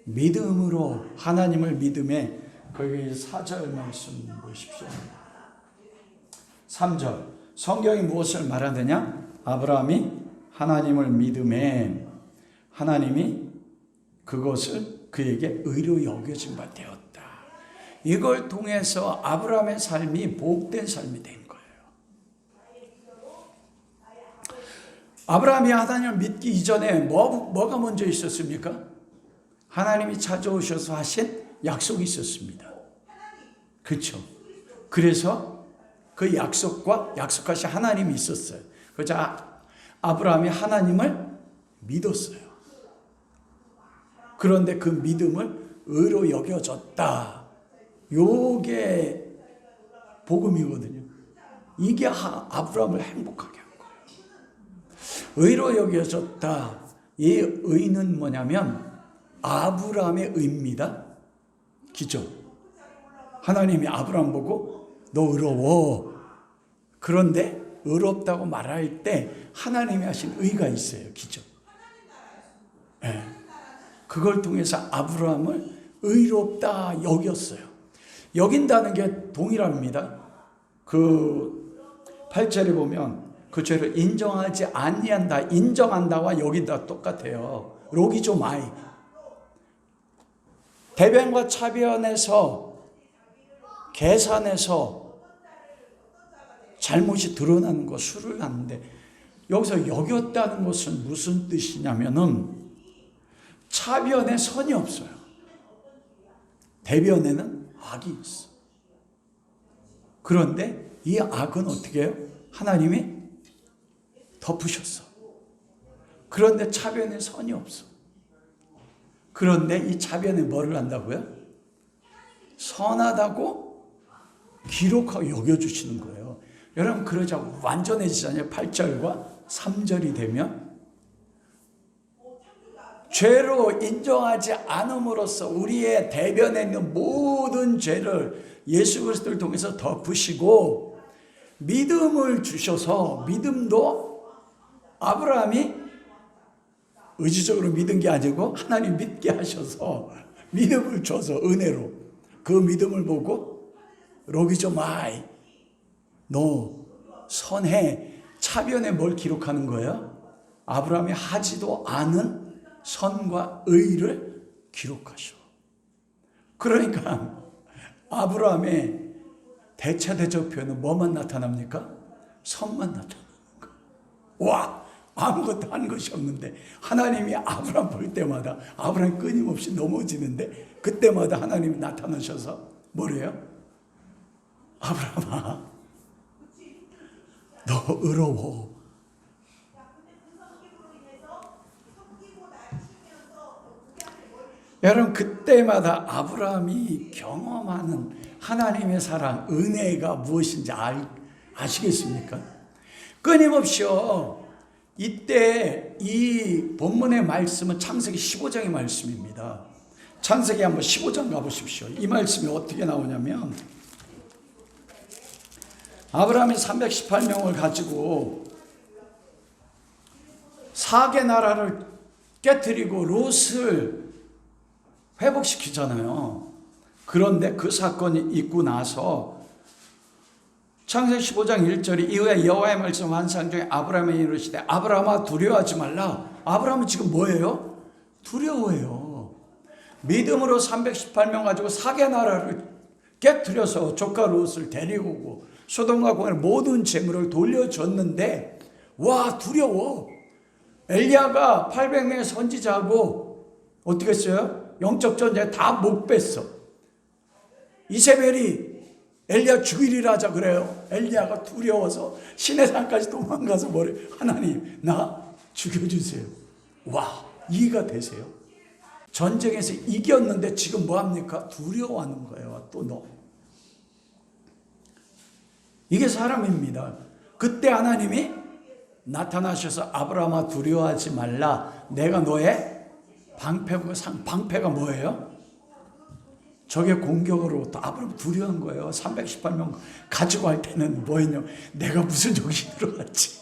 믿음으로, 하나님을 믿음에, 거기 4절 말씀 보십시오. 3절. 성경이 무엇을 말하느냐? 아브라함이 하나님을 믿음에 하나님이 그것을 그에게 의로 여겨진 바 되었다. 이걸 통해서 아브라함의 삶이 복된 삶이 된 거예요. 아브라함이 하나님을 믿기 이전에 뭐가 먼저 있었습니까? 하나님이 찾아오셔서 하신 약속이 있었습니다. 그렇죠? 그래서 그 약속과 약속하신 하나님이 있었어요. 그래서 아브라함이 하나님을 믿었어요. 그런데 그 믿음을 의로 여겨졌다. 요게 복음이거든요. 이게 아브라함을 행복하게 한 거예요. 의로 여겨졌다. 이 의는 뭐냐면 아브라함의 의입니다. 기죠? 하나님이 아브라함 보고 너 의로워. 그런데 의롭다고 말할 때 하나님이 하신 의가 있어요. 기죠? 네. 그걸 통해서 아브라함을 의롭다 여겼어요. 여긴다는 게 동일합니다. 그 8절에 보면 그 죄를 인정하지 아니한다, 인정한다와 여긴다 똑같아요. 로기조마이. 대변과 차변에서 계산해서 잘못이 드러나는 거 수를 하는데 여기서 여겼다는 것은 무슨 뜻이냐면은 차변에 선이 없어요. 대변에는 악이 있어. 그런데 이 악은 어떻게 해요? 하나님이 덮으셨어. 그런데 차변에 선이 없어. 그런데 이 차변에 뭐를 한다고요? 선하다고 기록하고 여겨주시는 거예요. 여러분 그러자고 완전해지잖아요. 8절과 3절이 되면 죄로 인정하지 않음으로써 우리의 대변에 있는 모든 죄를 예수 그리스도를 통해서 덮으시고 믿음을 주셔서, 믿음도 아브라함이 의지적으로 믿은 게 아니고 하나님 믿게 하셔서 믿음을 줘서 은혜로 그 믿음을 보고 로기조마이 너 선해. 차변에 뭘 기록하는 거예요? 아브라함이 하지도 않은 선과 의를 기록하셔. 그러니까 아브라함의 대차대조표는 뭐만 나타납니까? 선만 나타나는 거예요. 와, 아무것도 한 것이 없는데 하나님이 아브라함 볼 때마다 아브라함이 끊임없이 넘어지는데 그때마다 하나님이 나타나셔서 뭐래요? 아브라함아, 너 의로워. 여러분 그때마다 아브라함이 경험하는 하나님의 사랑, 은혜가 무엇인지 아시겠습니까? 끊임없이요. 이때 이 본문의 말씀은 창세기 15장의 말씀입니다. 창세기 한번 15장 가보십시오. 이 말씀이 어떻게 나오냐면 아브라함이 318명을 가지고 4개 나라를 깨뜨리고 롯을 회복시키잖아요. 그런데 그 사건이 있고 나서 창세기 15장 1절이 이후에 여호와의 말씀 환상 중에 아브라함이 이르시되 아브라함아 두려워하지 말라. 아브라함은 지금 뭐예요? 두려워해요. 믿음으로 318명 가지고 4개 나라를 깨뜨려서 조카 롯을 데리고 오고 소돔과 고모라의 모든 재물을 돌려줬는데 와 두려워. 엘리야가 800명의 선지자하고 어떻게 했어요? 영적 전쟁에 다 못 뺐어. 이세벨이 엘리야 죽이리라 하자 그래요. 엘리야가 두려워서 시내산까지 도망가서 뭐래? 하나님, 나 죽여주세요. 와, 이해가 되세요? 전쟁에서 이겼는데 지금 뭐합니까? 두려워하는 거예요. 또 너. 이게 사람입니다. 그때 하나님이 나타나셔서 아브라함아 두려워하지 말라. 내가 너의 방패가 뭐예요? 적의 공격으로 또 아브라함 두려운 거예요. 318명 가지고 할 때는 뭐였냐? 내가 무슨 정신으로 왔지?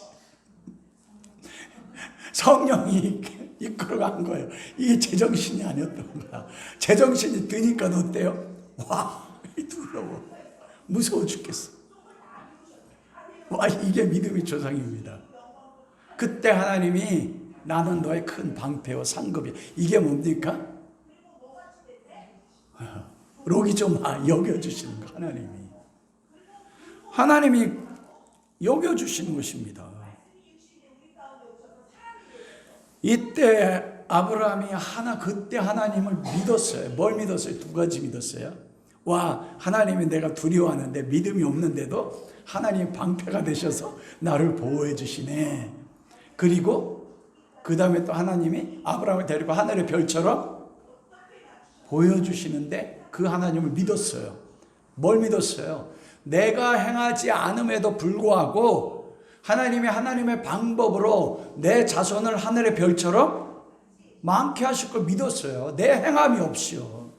성령이 이끌어간 거예요. 이게 제정신이 아니었던 거야. 제정신이 드니까 어때요? 와, 두려워. 무서워 죽겠어. 와, 이게 믿음의 조상입니다. 그때 하나님이 나는 너의 큰 방패요 상급이야. 이게 뭡니까? 로기 좀 여겨주시는 거. 하나님이 여겨주시는 것입니다. 이때 아브라함이 그때 하나님을 믿었어요. 뭘 믿었어요? 두 가지 믿었어요. 와, 하나님이 내가 두려워하는데 믿음이 없는데도 하나님이 방패가 되셔서 나를 보호해 주시네. 그리고 그 다음에 또 하나님이 아브라함을 데리고 하늘의 별처럼 보여주시는데 그 하나님을 믿었어요. 뭘 믿었어요? 내가 행하지 않음에도 불구하고 하나님이 하나님의 방법으로 내 자손을 하늘의 별처럼 많게 하실 걸 믿었어요. 내 행함이 없이요.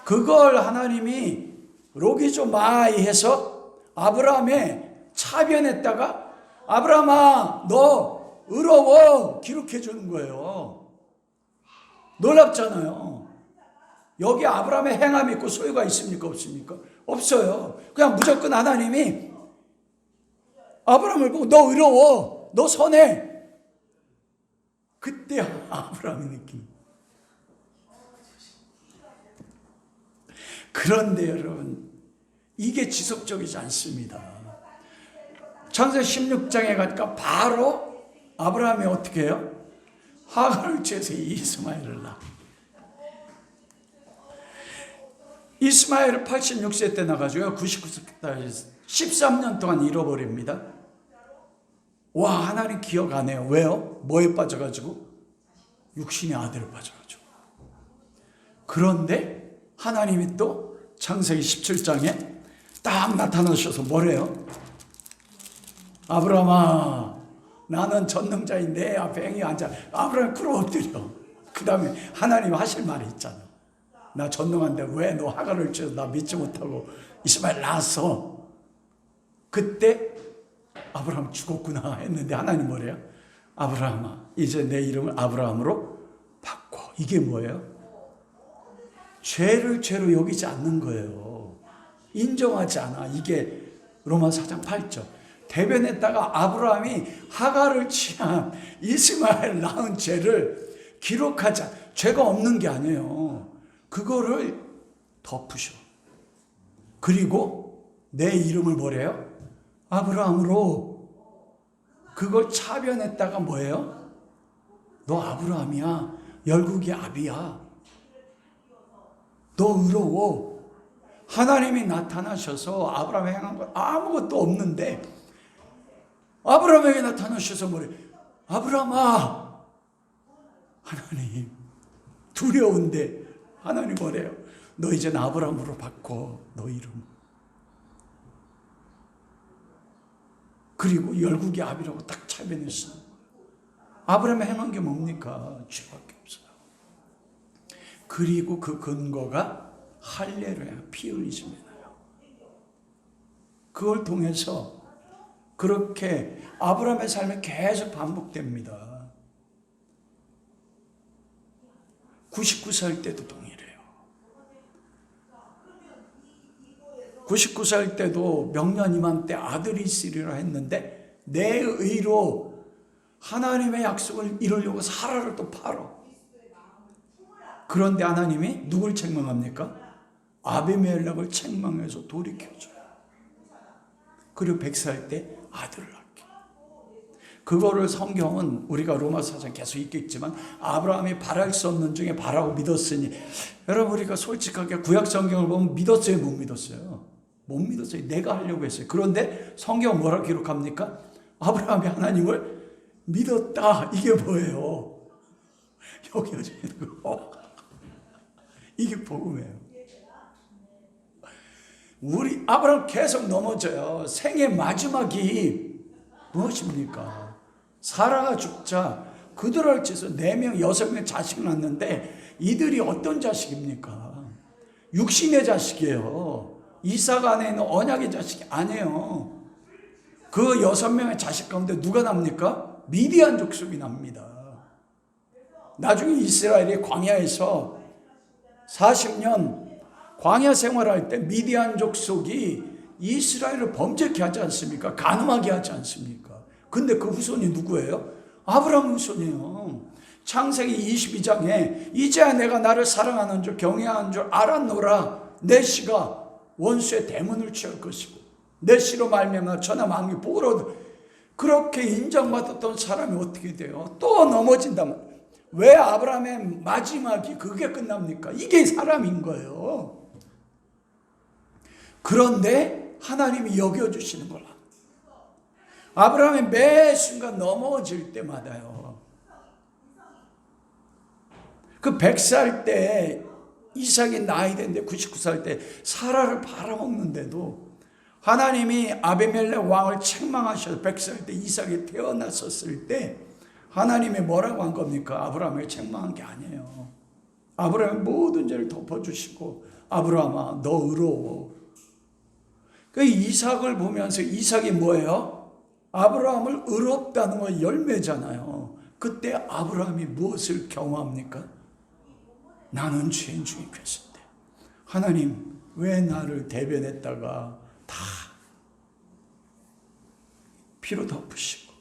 그걸 하나님이 로기조마이 해서 아브라함에 차변했다가 아브라함아 너 의로워 기록해 주는 거예요. 놀랍잖아요. 여기 아브라함의 행함이 있고 소유가 있습니까? 없습니까? 없어요. 그냥 무조건 하나님이 아브라함을 보고 너 의로워, 너 선해. 그때 아브라함의 느낌. 그런데 여러분, 이게 지속적이지 않습니다. 창세기 16장에 가니까 바로 아브라함이 어떻게 해요? 하갈을 취해서 이스마엘을 낳아. 이스마엘을 86세 때 나가지고 99세까지 13년 동안 잃어버립니다. 와, 하나님 기억 안 해요. 왜요? 뭐에 빠져가지고? 육신의 아들에 빠져가지고. 그런데 하나님이 또 창세기 17장에 딱 나타나셔서 뭐래요? 아브라함아, 나는 전능자인데 앞에 행위 앉아. 아브라함이 꿇어 엎드려. 그 다음에 하나님 하실 말이 있잖아. 나 전능한데 왜 너 하갈을 쳐서 나 믿지 못하고 이스마엘 낳았어? 그때 아브라함 죽었구나 했는데 하나님 뭐래요? 아브라함아, 이제 내 이름을 아브라함으로 바꿔. 이게 뭐예요? 죄를 죄로 여기지 않는 거예요. 인정하지 않아. 이게 로마 4장 8절. 대변했다가 아브라함이 하갈을 취한 이스마엘 낳은 죄를 기록하지 않아. 죄가 없는 게 아니에요. 그거를 덮으셔. 그리고 내 이름을 뭐래요? 아브라함으로. 그걸 차변했다가 뭐예요? 너 아브라함이야. 열국의 아비야. 너 의로워. 하나님이 나타나셔서 아브라함에 행한 건 아무것도 없는데 아브라함에게 나타나셔서 뭐래? 아브라함아, 하나님 두려운데 하나님 뭐래요? 너 이제 아브라함으로 바꿔. 너 이름. 그리고 열국의 아비라고 딱 차변했어. 아브라함이 행한 게 뭡니까? 죄밖에 없어요. 그리고 그 근거가 할례루야, 피 흘리심이나요. 그걸 통해서 그렇게 아브라함의 삶이 계속 반복됩니다. 99살 때도 동일해요. 99살 때도 명년 이맘때 아들이 있으리라 했는데 내 의로 하나님의 약속을 이루려고 사라를 또 팔어. 그런데 하나님이 누굴 책망합니까? 아비멜렉을 책망해서 돌이켜줘요. 그리고 100살 때 아들을 낳게. 그거를 성경은 우리가 로마서장 계속 읽겠지만 아브라함이 바랄 수 없는 중에 바라고 믿었으니, 여러분 우리가 솔직하게 구약 성경을 보면 믿었어요, 못 믿었어요? 못 믿었어요. 내가 하려고 했어요. 그런데 성경은 뭐라고 기록합니까? 아브라함이 하나님을 믿었다. 이게 뭐예요? 여겨지는 거. 이게 복음이에요. 우리 아브라함 계속 넘어져요. 생의 마지막이 무엇입니까? 사라가 죽자 그들을 째서 4명, 6명 자식을 낳는데 이들이 어떤 자식입니까? 육신의 자식이에요. 이삭 안에 있는 언약의 자식이 아니에요. 그 6명의 자식 가운데 누가 납니까? 미디안 족속이 납니다. 나중에 이스라엘이 광야에서 40년 광야 생활할 때 미디안 족속이 이스라엘을 범죄케 하지 않습니까? 간음하게 하지 않습니까? 근데 그 후손이 누구예요? 아브라함 후손이에요. 창세기 22장에 이제야 내가 나를 사랑하는 줄 경외하는 줄 알았노라. 내 씨가 원수의 대문을 취할 것이고 내 씨로 말미암아 천하 만국이 복을 얻어. 그렇게 인정받았던 사람이 어떻게 돼요? 또 넘어진다면 왜 아브라함의 마지막이 그게 끝납니까? 이게 사람인 거예요. 그런데 하나님이 여겨주시는 거라. 아브라함이 매 순간 넘어질 때마다요. 그 100살 때 이삭이 나이 됐는데 99살 때 사라를 팔아먹는데도 하나님이 아비멜렉 왕을 책망하셔서 100살 때 이삭이 태어났었을 때 하나님이 뭐라고 한 겁니까? 아브라함을 책망한 게 아니에요. 아브라함의 모든 죄를 덮어주시고 아브라함아 너 의로워. 그 이삭을 보면서 이삭이 뭐예요? 아브라함을 의롭다는 건 열매잖아요. 그때 아브라함이 무엇을 경험합니까? 나는 죄인 중에 괴수인데 하나님 왜 나를 대변했다가 다 피로 덮으시고,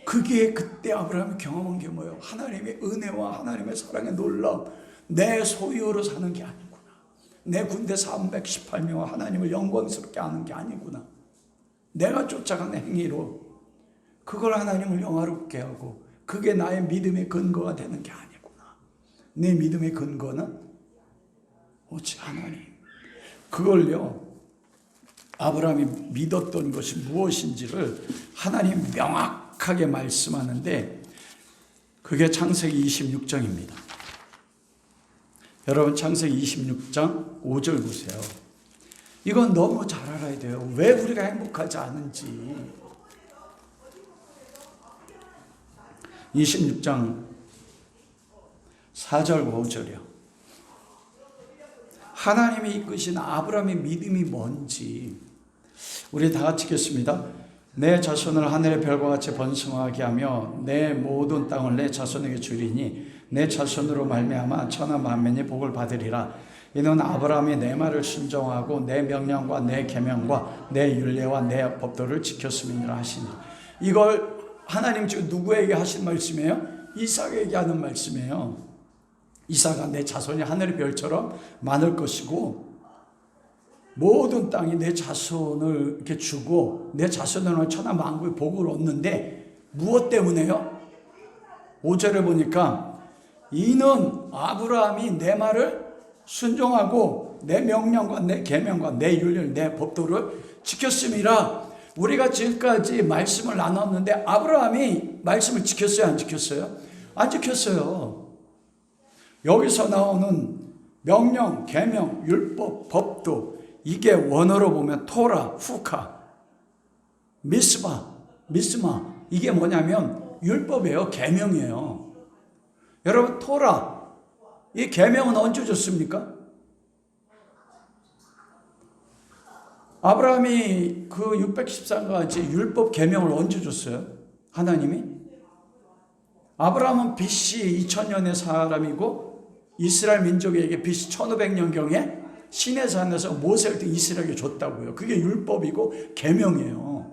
그게 그때 아브라함이 경험한 게 뭐예요? 하나님의 은혜와 하나님의 사랑의 놀라움. 내 소유로 사는 게 아니구나. 내 군대 318명과 하나님을 영광스럽게 하는 게 아니구나. 내가 쫓아가는 행위로 그걸 하나님을 영화롭게 하고 그게 나의 믿음의 근거가 되는 게 아니구나. 내 믿음의 근거는 오직 하나님. 그걸요, 아브라함이 믿었던 것이 무엇인지를 하나님 명확하게 말씀하는데 그게 창세기 26장입니다. 여러분 창세기 26장 5절 보세요. 이건 너무 잘 알아야 돼요. 왜 우리가 행복하지 않은지. 26장 4절 5절이요. 하나님이 이끄신 아브라함의 믿음이 뭔지 우리 다 같이 읽겠습니다. 내 자손을 하늘의 별과 같이 번성하게 하며 내 모든 땅을 내 자손에게 주리니 내 자손으로 말미암아 천하 만민이 복을 받으리라. 이는 아브라함이 내 말을 순종하고 내 명령과 내 계명과 내 율례와 내 법도를 지켰음이니라 하시니. 이걸 하나님 지금 누구에게 하신 말씀이에요? 이삭에게 하는 말씀이에요. 이삭아 내 자손이 하늘의 별처럼 많을 것이고 모든 땅이 내 자손을 이렇게 주고 내 자손으로 천하 만국의 복을 얻는데 무엇 때문에요? 5절에 보니까 이는 아브라함이 내 말을 순종하고 내 명령과 내 계명과 내 율례 내 법도를 지켰음이라. 우리가 지금까지 말씀을 나눴는데 아브라함이 말씀을 지켰어요? 안 지켰어요? 안 지켰어요. 여기서 나오는 명령, 계명, 율법, 법도 이게 원어로 보면 토라, 후카, 미스마 이게 뭐냐면 율법이에요. 계명이에요. 여러분 토라 이 계명은 언제 줬습니까? 아브라함이 그 613가지 율법 계명을 언제 줬어요? 하나님이? 아브라함은 BC 2000년의 사람이고 이스라엘 민족에게 BC 1500년경에 시내산에서 모세를 이스라엘에게 줬다고요. 그게 율법이고 계명이에요.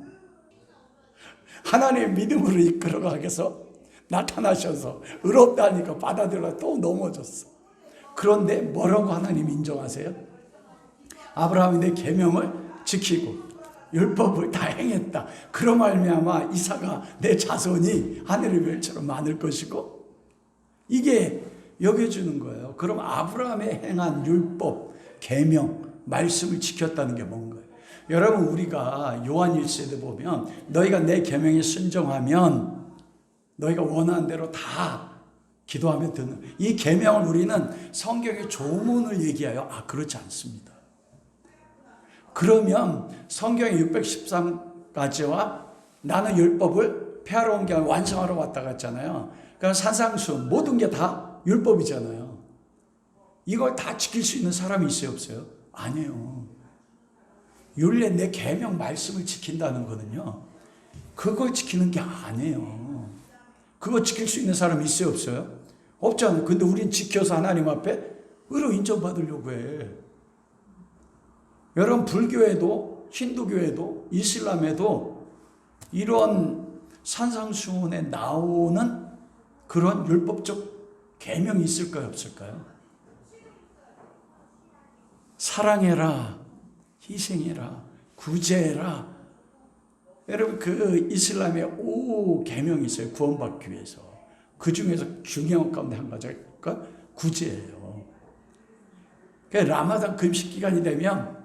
하나님의 믿음으로 이끌어가기 위해서 나타나셔서 의롭다니까 받아들여 또 넘어졌어. 그런데 뭐라고 하나님 인정하세요? 아브라함이 내 계명을 지키고 율법을 다 행했다. 그로 말미암아 이삭아 내 자손이 하늘의 별처럼 많을 것이고, 이게 여겨주는 거예요. 그럼 아브라함의 행한 율법, 계명, 말씀을 지켰다는 게 뭔가요? 여러분, 우리가 요한 1세에 보면 너희가 내 계명에 순종하면 너희가 원하는 대로 다 기도하면 듣는, 이 계명을 우리는 성경의 조문을 얘기해요. 그렇지 않습니다. 그러면 성경의 613가지와 나는 율법을 폐하러 온 게 아니라 완성하러 왔다 갔잖아요. 그러니까 산상수 모든 게 다 율법이잖아요. 이걸 다 지킬 수 있는 사람이 있어요, 없어요? 아니에요. 율례 내 계명 말씀을 지킨다는 거는요, 그걸 지키는 게 아니에요. 그거 지킬 수 있는 사람이 있어요, 없어요? 없잖아요. 근데 우린 지켜서 하나님 앞에 의로 인정받으려고 해. 여러분, 불교에도 힌두교에도 이슬람에도 이런 산상수훈에 나오는 그런 율법적 계명이 있을까요, 없을까요? 사랑해라, 희생해라, 구제해라. 여러분, 그 이슬람에 5계명이 있어요. 구원받기 위해서. 그 중에서 중요한 가운데 한 가지가 구제예요. 라마단 금식 기간이 되면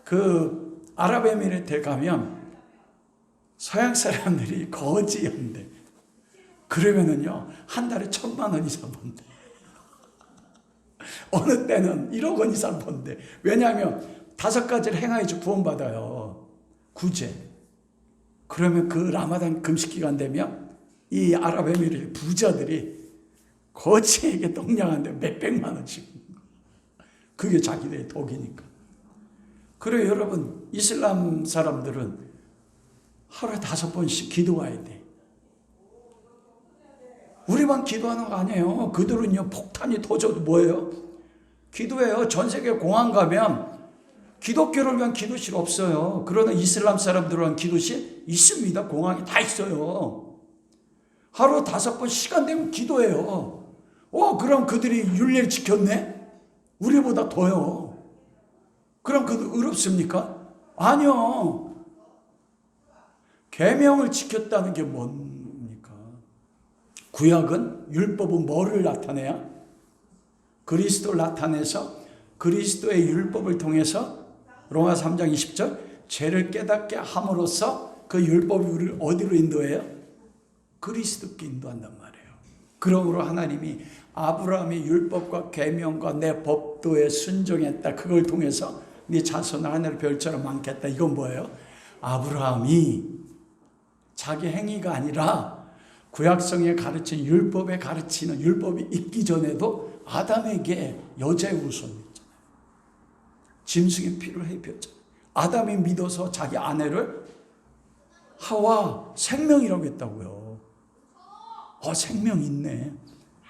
그 아랍에미리트에 가면 서양 사람들이 거지한대. 그러면은요, 한 달에 1,000,000원 이상 번대. 어느 때는 1억 원 이상 번대. 왜냐하면 5가지를 행하야지 구원받아요. 구제. 그러면 그 라마단 금식 기간 되면 이 아랍에미리트 부자들이 거지에게 동냥한데 몇백만 원씩. 그게 자기들의 덕이니까. 그래, 여러분, 이슬람 사람들은 하루에 5번씩 기도해야 돼. 우리만 기도하는 거 아니에요. 그들은요, 폭탄이 터져도 뭐예요? 기도해요. 전 세계 공항 가면 기독교를 위한 기도실 없어요. 그러나 이슬람 사람들을 위한 기도실 있습니다. 공항에 다 있어요. 하루 5번 시간 되면 기도해요. 그럼 그들이 율례를 지켰네? 우리보다 더요. 그럼 그들 의롭습니까? 아니요. 계명을 지켰다는 게 뭡니까? 구약은, 율법은 뭐를 나타내야? 그리스도를 나타내서 그리스도의 율법을 통해서 로마 3장 20절 죄를 깨닫게 함으로써 그 율법이 우리를 어디로 인도해요? 그리스도께 인도한단 말이에요. 그러므로 하나님이 아브라함이 율법과 계명과 내 법도에 순종했다. 그걸 통해서 네 자손을 하늘의 별처럼 많겠다. 이건 뭐예요? 아브라함이 자기 행위가 아니라 구약성에 가르친 율법에 가르치는, 율법이 있기 전에도 아담에게 여자의 우선이 있잖아요. 짐승의 피를 입혔잖아요. 아담이 믿어서 자기 아내를 하와 생명이라고 했다고요. 생명이 있네.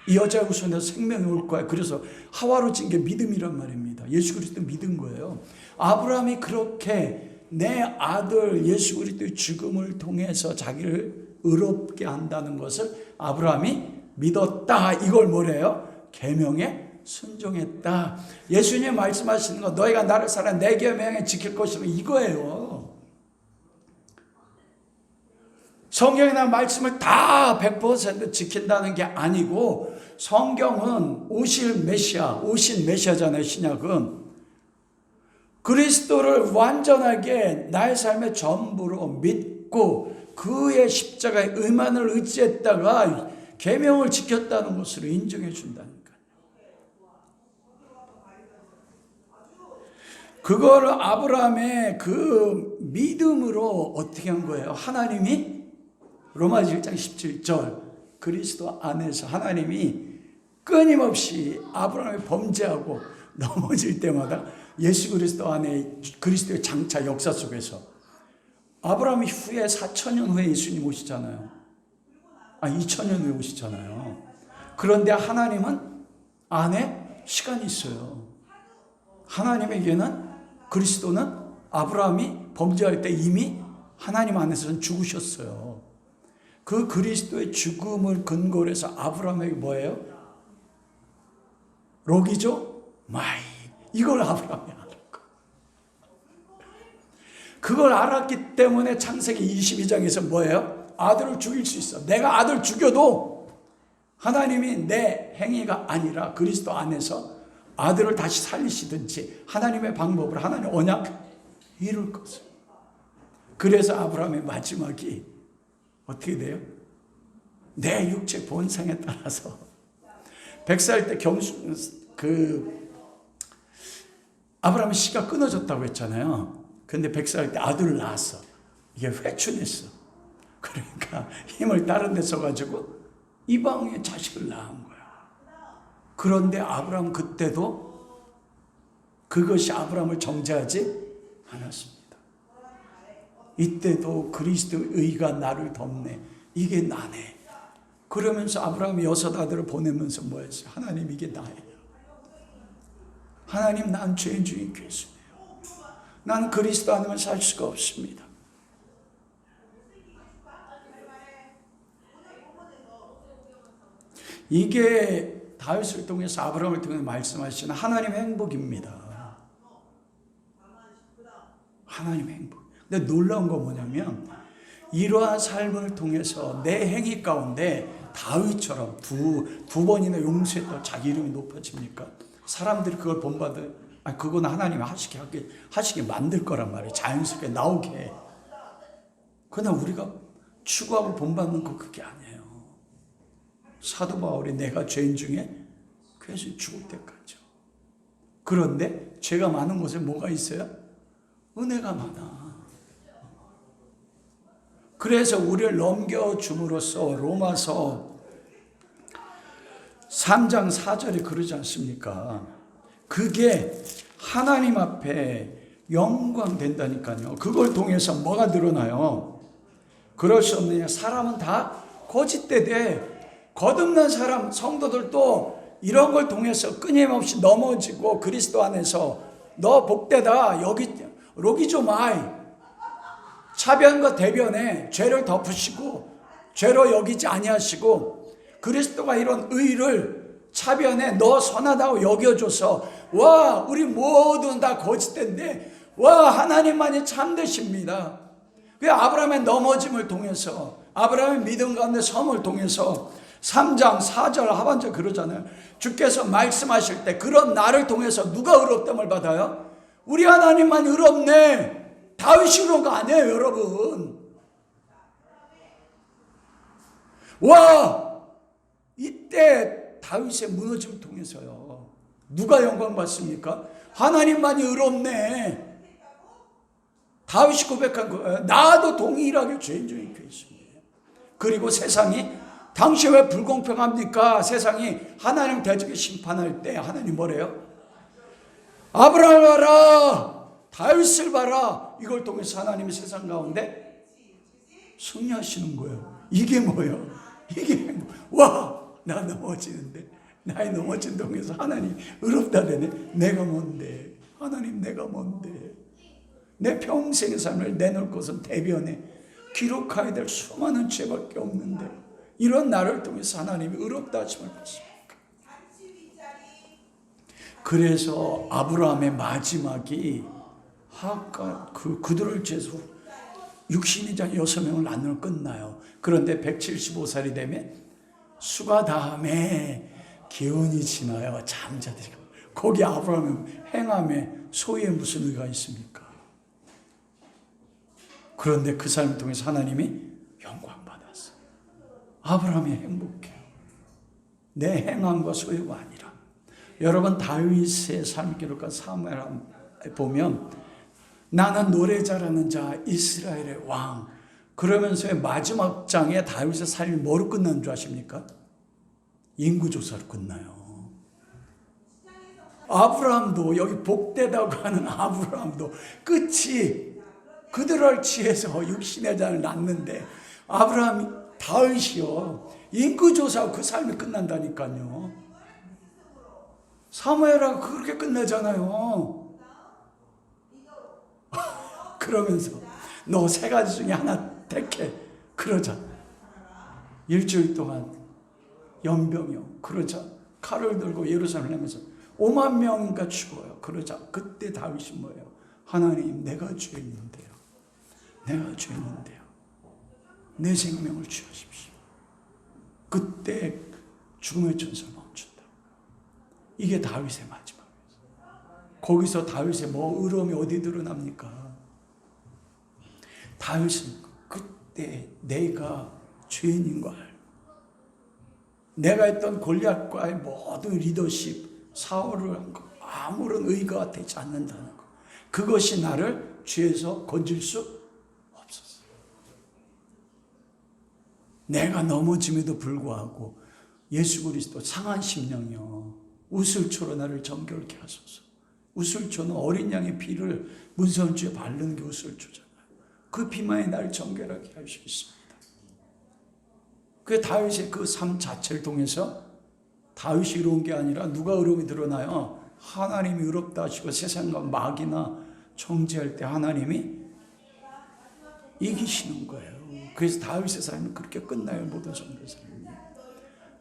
이 여자의 후손에서 생명이 올 거야. 그래서 하와로 진 게 믿음이란 말입니다. 예수 그리스도 믿은 거예요. 아브라함이 그렇게 내 아들 예수 그리스도의 죽음을 통해서 자기를 의롭게 한다는 것을 아브라함이 믿었다. 이걸 뭐래요? 계명에 순종했다. 예수님 말씀하시는 거, 너희가 나를 사랑 내 계명에 지킬 것이라, 이거예요. 성경에 나온 말씀을 다 100% 지킨다는 게 아니고, 성경은 오실 메시아, 오신 메시아잖아요. 신약은 그리스도를 완전하게 나의 삶의 전부로 믿고 그의 십자가의 의만을 의지했다가 계명을 지켰다는 것으로 인정해 준다니까요. 그걸 아브라함의 그 믿음으로 어떻게 한 거예요? 하나님이 로마서 1장 17절 그리스도 안에서 하나님이 끊임없이 아브라함이 범죄하고 넘어질 때마다 예수 그리스도 안에 그리스도의 장차 역사 속에서 아브라함이 후에 4,000년 후에 예수님 오시잖아요. 2,000년 후에 오시잖아요. 그런데 하나님은 안에 시간이 있어요. 하나님에게는 그리스도는 아브라함이 범죄할 때 이미 하나님 안에서는 죽으셨어요. 그 그리스도의 죽음을 근거로 해서 아브라함에게 뭐예요? 록이죠? 마이. 이걸 아브라함이 하는 거. 그걸 알았기 때문에 창세기 22장에서 뭐예요? 아들을 죽일 수 있어. 내가 아들 죽여도 하나님이 내 행위가 아니라 그리스도 안에서 아들을 다시 살리시든지 하나님의 방법으로 하나님 언약 이룰 것을. 그래서 아브라함의 마지막이 어떻게 돼요? 내 육체 본성에 따라서 100살 때 아브라함의 씨가 끊어졌다고 했잖아요. 근데 100살 때 아들을 낳았어. 이게 회춘했어. 그러니까 힘을 다른 데 써가지고 이방의 자식을 낳은 거야. 그런데 아브라함 그때도 그것이 아브라함을 정죄하지 않았습니다. 이때도 그리스도의 의가 나를 덮네. 이게 나네. 그러면서 아브라함이 6 아들을 보내면서 뭐 했어요? 하나님 이게 나예요. 하나님 난 죄인 중에 괴수네요. 난 그리스도 아니면 살 수가 없습니다. 이게 다윗을 통해서 아브라함을 통해서 말씀하시는 하나님의 행복입니다. 하나님의 행복. 근데 놀라운 건 뭐냐면 이러한 삶을 통해서 내 행위 가운데 다윗처럼 두 번이나 용서했다고 자기 이름이 높아집니까? 사람들이 그걸 본받아 그건 하나님이 하시게 만들 거란 말이에요. 자연스럽게 나오게 해. 그러나 우리가 추구하고 본받는 거 그게 아니에요. 사도 바울이 내가 죄인 중에 괴수 죽을 때까지. 그런데 죄가 많은 곳에 뭐가 있어요? 은혜가 많아. 그래서 우리를 넘겨줌으로써 로마서 3장 4절에 그러지 않습니까? 그게 하나님 앞에 영광 된다니까요. 그걸 통해서 뭐가 드러나요? 그럴 수 없느냐? 사람은 다 거짓돼 돼. 거듭난 사람, 성도들도 이런 걸 통해서 끊임없이 넘어지고 그리스도 안에서 너 복되다. 로기조마이. 차변과 대변에 죄를 덮으시고 죄로 여기지 아니하시고 그리스도가 이런 의를 차변에 너 선하다고 여겨줘서 와 우리 모두는 다 거짓된데 와 하나님만이 참되십니다. 그 아브라함의 넘어짐을 통해서 아브라함의 믿음 가운데 섬을 통해서 3장 4절 하반절 그러잖아요. 주께서 말씀하실 때 그런 나를 통해서 누가 의롭다함을 받아요? 우리 하나님만 의롭네. 다윗이 의로운 거 아니에요 여러분. 와 이때 다윗의 무너짐을 통해서요 누가 영광 받습니까? 하나님만이 의롭네. 다윗이 고백한 거예요. 나도 동일하게 죄인 중에 괴수입니다. 그리고 세상이 당시 왜 불공평합니까? 세상이 하나님 대적에 심판할 때 하나님 뭐래요? 아브라함을 봐라, 다윗을 봐라. 이걸 통해서 하나님이 세상 가운데 승리하시는 거예요. 이게 뭐예요? 이게 와, 나 넘어지는데 나의 넘어진 동에서 하나님 의롭다 되네. 내가 뭔데? 하나님 내가 뭔데? 내 평생의 삶을 내놓을 것은 대변에 기록해야 될 수많은 죄밖에 없는데 이런 나를 통해서 하나님이 의롭다 하심을 받습니까? 그래서 아브라함의 마지막이 그들을 죄수 육신의 자 6명을 낳는 끝나요. 그런데 175살이 되면 수가 다음에 기운이 지나요. 잠자들이고 거기 아브라함의 행함에 소위에 무슨 의가 있습니까? 그런데 그 삶을 통해서 하나님이 영광 받았어. 아브라함이 행복해요. 내 행함과 소유가 아니라. 여러분 다윗의 삶 기록과 사무엘에 보면 나는 노래 잘하는 자 이스라엘의 왕 그러면서 마지막 장에 다윗의 삶이 뭐로 끝나는 줄 아십니까? 인구조사로 끝나요. 아브라함도 여기 복되다고 하는 아브라함도 끝이 그들을 취해서 육신의 자를 낳는데 아브라함이 다윗이요 인구조사하고 그 삶이 끝난다니까요. 사무엘하고 그렇게 끝나잖아요. 그러면서 너 3가지 중에 하나 택해. 그러자 일주일 동안 연병이요. 그러자 칼을 들고 예루살렘을 하면서 5만 명인가 죽어요. 그러자 그때 다윗이 뭐예요? 하나님 내가 죄인인데요. 내가 죄인인데요. 내 생명을 취하십시오. 그때 죽음의 천사 멈춘다. 이게 다윗의 마지막이었어요. 거기서 다윗의 뭐 의로움이 어디 드러납니까? 다윗은 그때 내가 죄인인 걸 알고, 내가 했던 골리앗과의 모든 리더십, 사울을 한 거 아무런 의가 되지 않는다는 거, 그것이 나를 죄에서 건질 수 없었어요. 내가 넘어짐에도 불구하고 예수 그리스도 상한 심령이여 우슬초로 나를 정결케 하소서. 우슬초는 어린 양의 피를 문선주에 바르는 게 우슬초잖아요. 그 피만이 나를 정결하게 할 수 있습니다. 그 다윗의 그 삶 자체를 통해서 다윗이 의로운 게 아니라 누가 의로움이 드러나요? 하나님이 의롭다 하시고 세상과 마귀나 정죄할 때 하나님이 이기시는 거예요. 그래서 다윗의 삶은 그렇게 끝나요. 모든 성도의 삶이.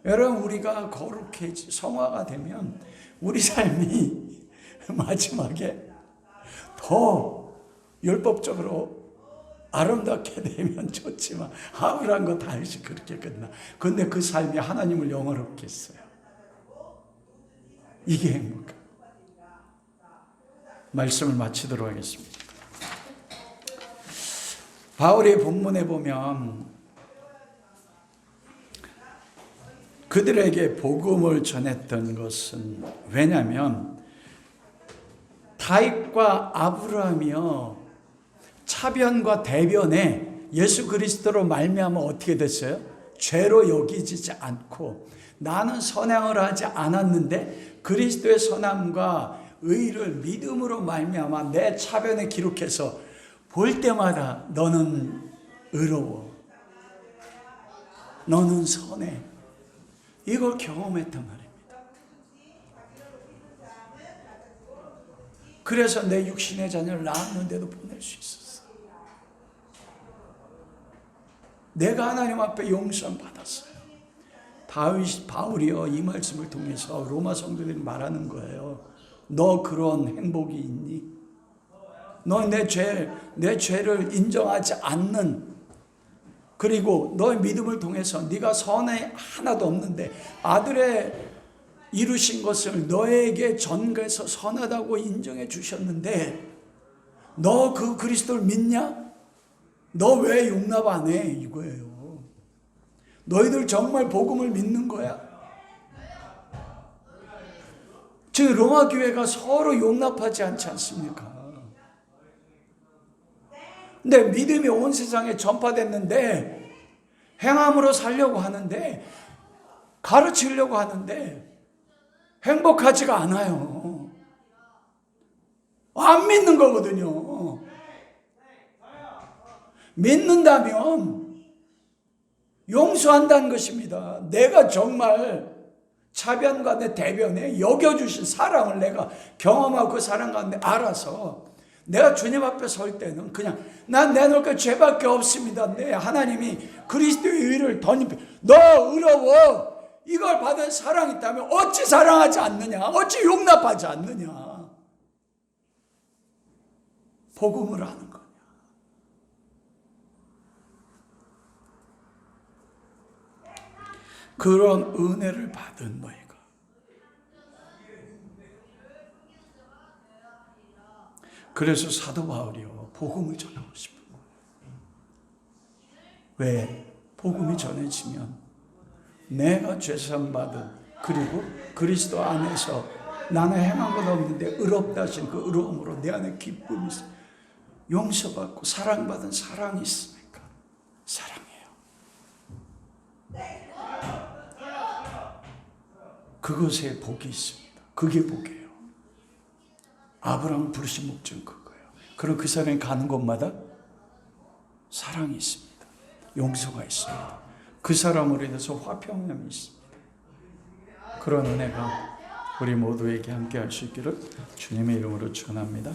여러분, 우리가 거룩해 성화가 되면 우리 삶이 마지막에 더 율법적으로 아름답게 되면 좋지만 아브라함과 다윗이 그렇게 끝나. 그런데 그 삶이 하나님을 영화롭게 했어요. 이게 행복합니다. 말씀을 마치도록 하겠습니다. 바울의 본문에 보면 그들에게 복음을 전했던 것은, 왜냐하면 다윗과 아브라함이요 차변과 대변에 예수 그리스도로 말미암아 어떻게 됐어요? 죄로 여기지지 않고, 나는 선행을 하지 않았는데 그리스도의 선함과 의를 믿음으로 말미암아 내 차변에 기록해서 볼 때마다 너는 의로워, 너는 선해, 이걸 경험했단 말입니다. 그래서 내 육신의 자녀를 낳았는데도 보낼 수 있었어. 내가 하나님 앞에 용서를 받았어요. 바울이요 이 말씀을 통해서 로마 성도들이 말하는 거예요. 너 그런 행복이 있니? 너 내 죄를 인정하지 않는, 그리고 너의 믿음을 통해서 네가 선에 하나도 없는데 아들의 이루신 것을 너에게 전가해서 선하다고 인정해 주셨는데 너 그 그리스도를 믿냐? 너 왜 용납 안 해? 이거예요. 너희들 정말 복음을 믿는 거야? 지금 로마 교회가 서로 용납하지 않지 않습니까? 근데 믿음이 온 세상에 전파됐는데 행함으로 살려고 하는데, 가르치려고 하는데 행복하지가 않아요. 안 믿는 거거든요. 믿는다면 용서한다는 것입니다. 내가 정말 차변 가운데 대변에 여겨주신 사랑을 내가 경험하고 그 사랑 가운데 알아서 내가 주님 앞에 설 때는 그냥 난 내놓을 게 죄밖에 없습니다. 네, 하나님이 그리스도의 의를 덧입혀 너 의로워, 이걸 받은 사랑이 있다면 어찌 사랑하지 않느냐, 어찌 용납하지 않느냐, 복음을 하는 거냐. 그런 은혜를 받은 너희가 그래서 사도 바울이요 복음을 전하고 싶은 거예요. 왜? 복음이 전해지면 내가 죄사함 받은, 그리고 그리스도 안에서 나는 행한 것 없는데 의롭다 하신 그 의로움으로 내 안에 기쁨이 있어, 용서받고 사랑받은 사랑이 있으니까 사랑해요. 그것에 복이 있습니다. 그게 복이에요. 아브라함을 부르신 목적은 그거예요. 그럼 그 사람이 가는 곳마다 사랑이 있습니다. 용서가 있습니다. 그 사람으로 인해서 화평함이 있습니다. 그런 은혜가 우리 모두에게 함께 할 수 있기를 주님의 이름으로 축원합니다.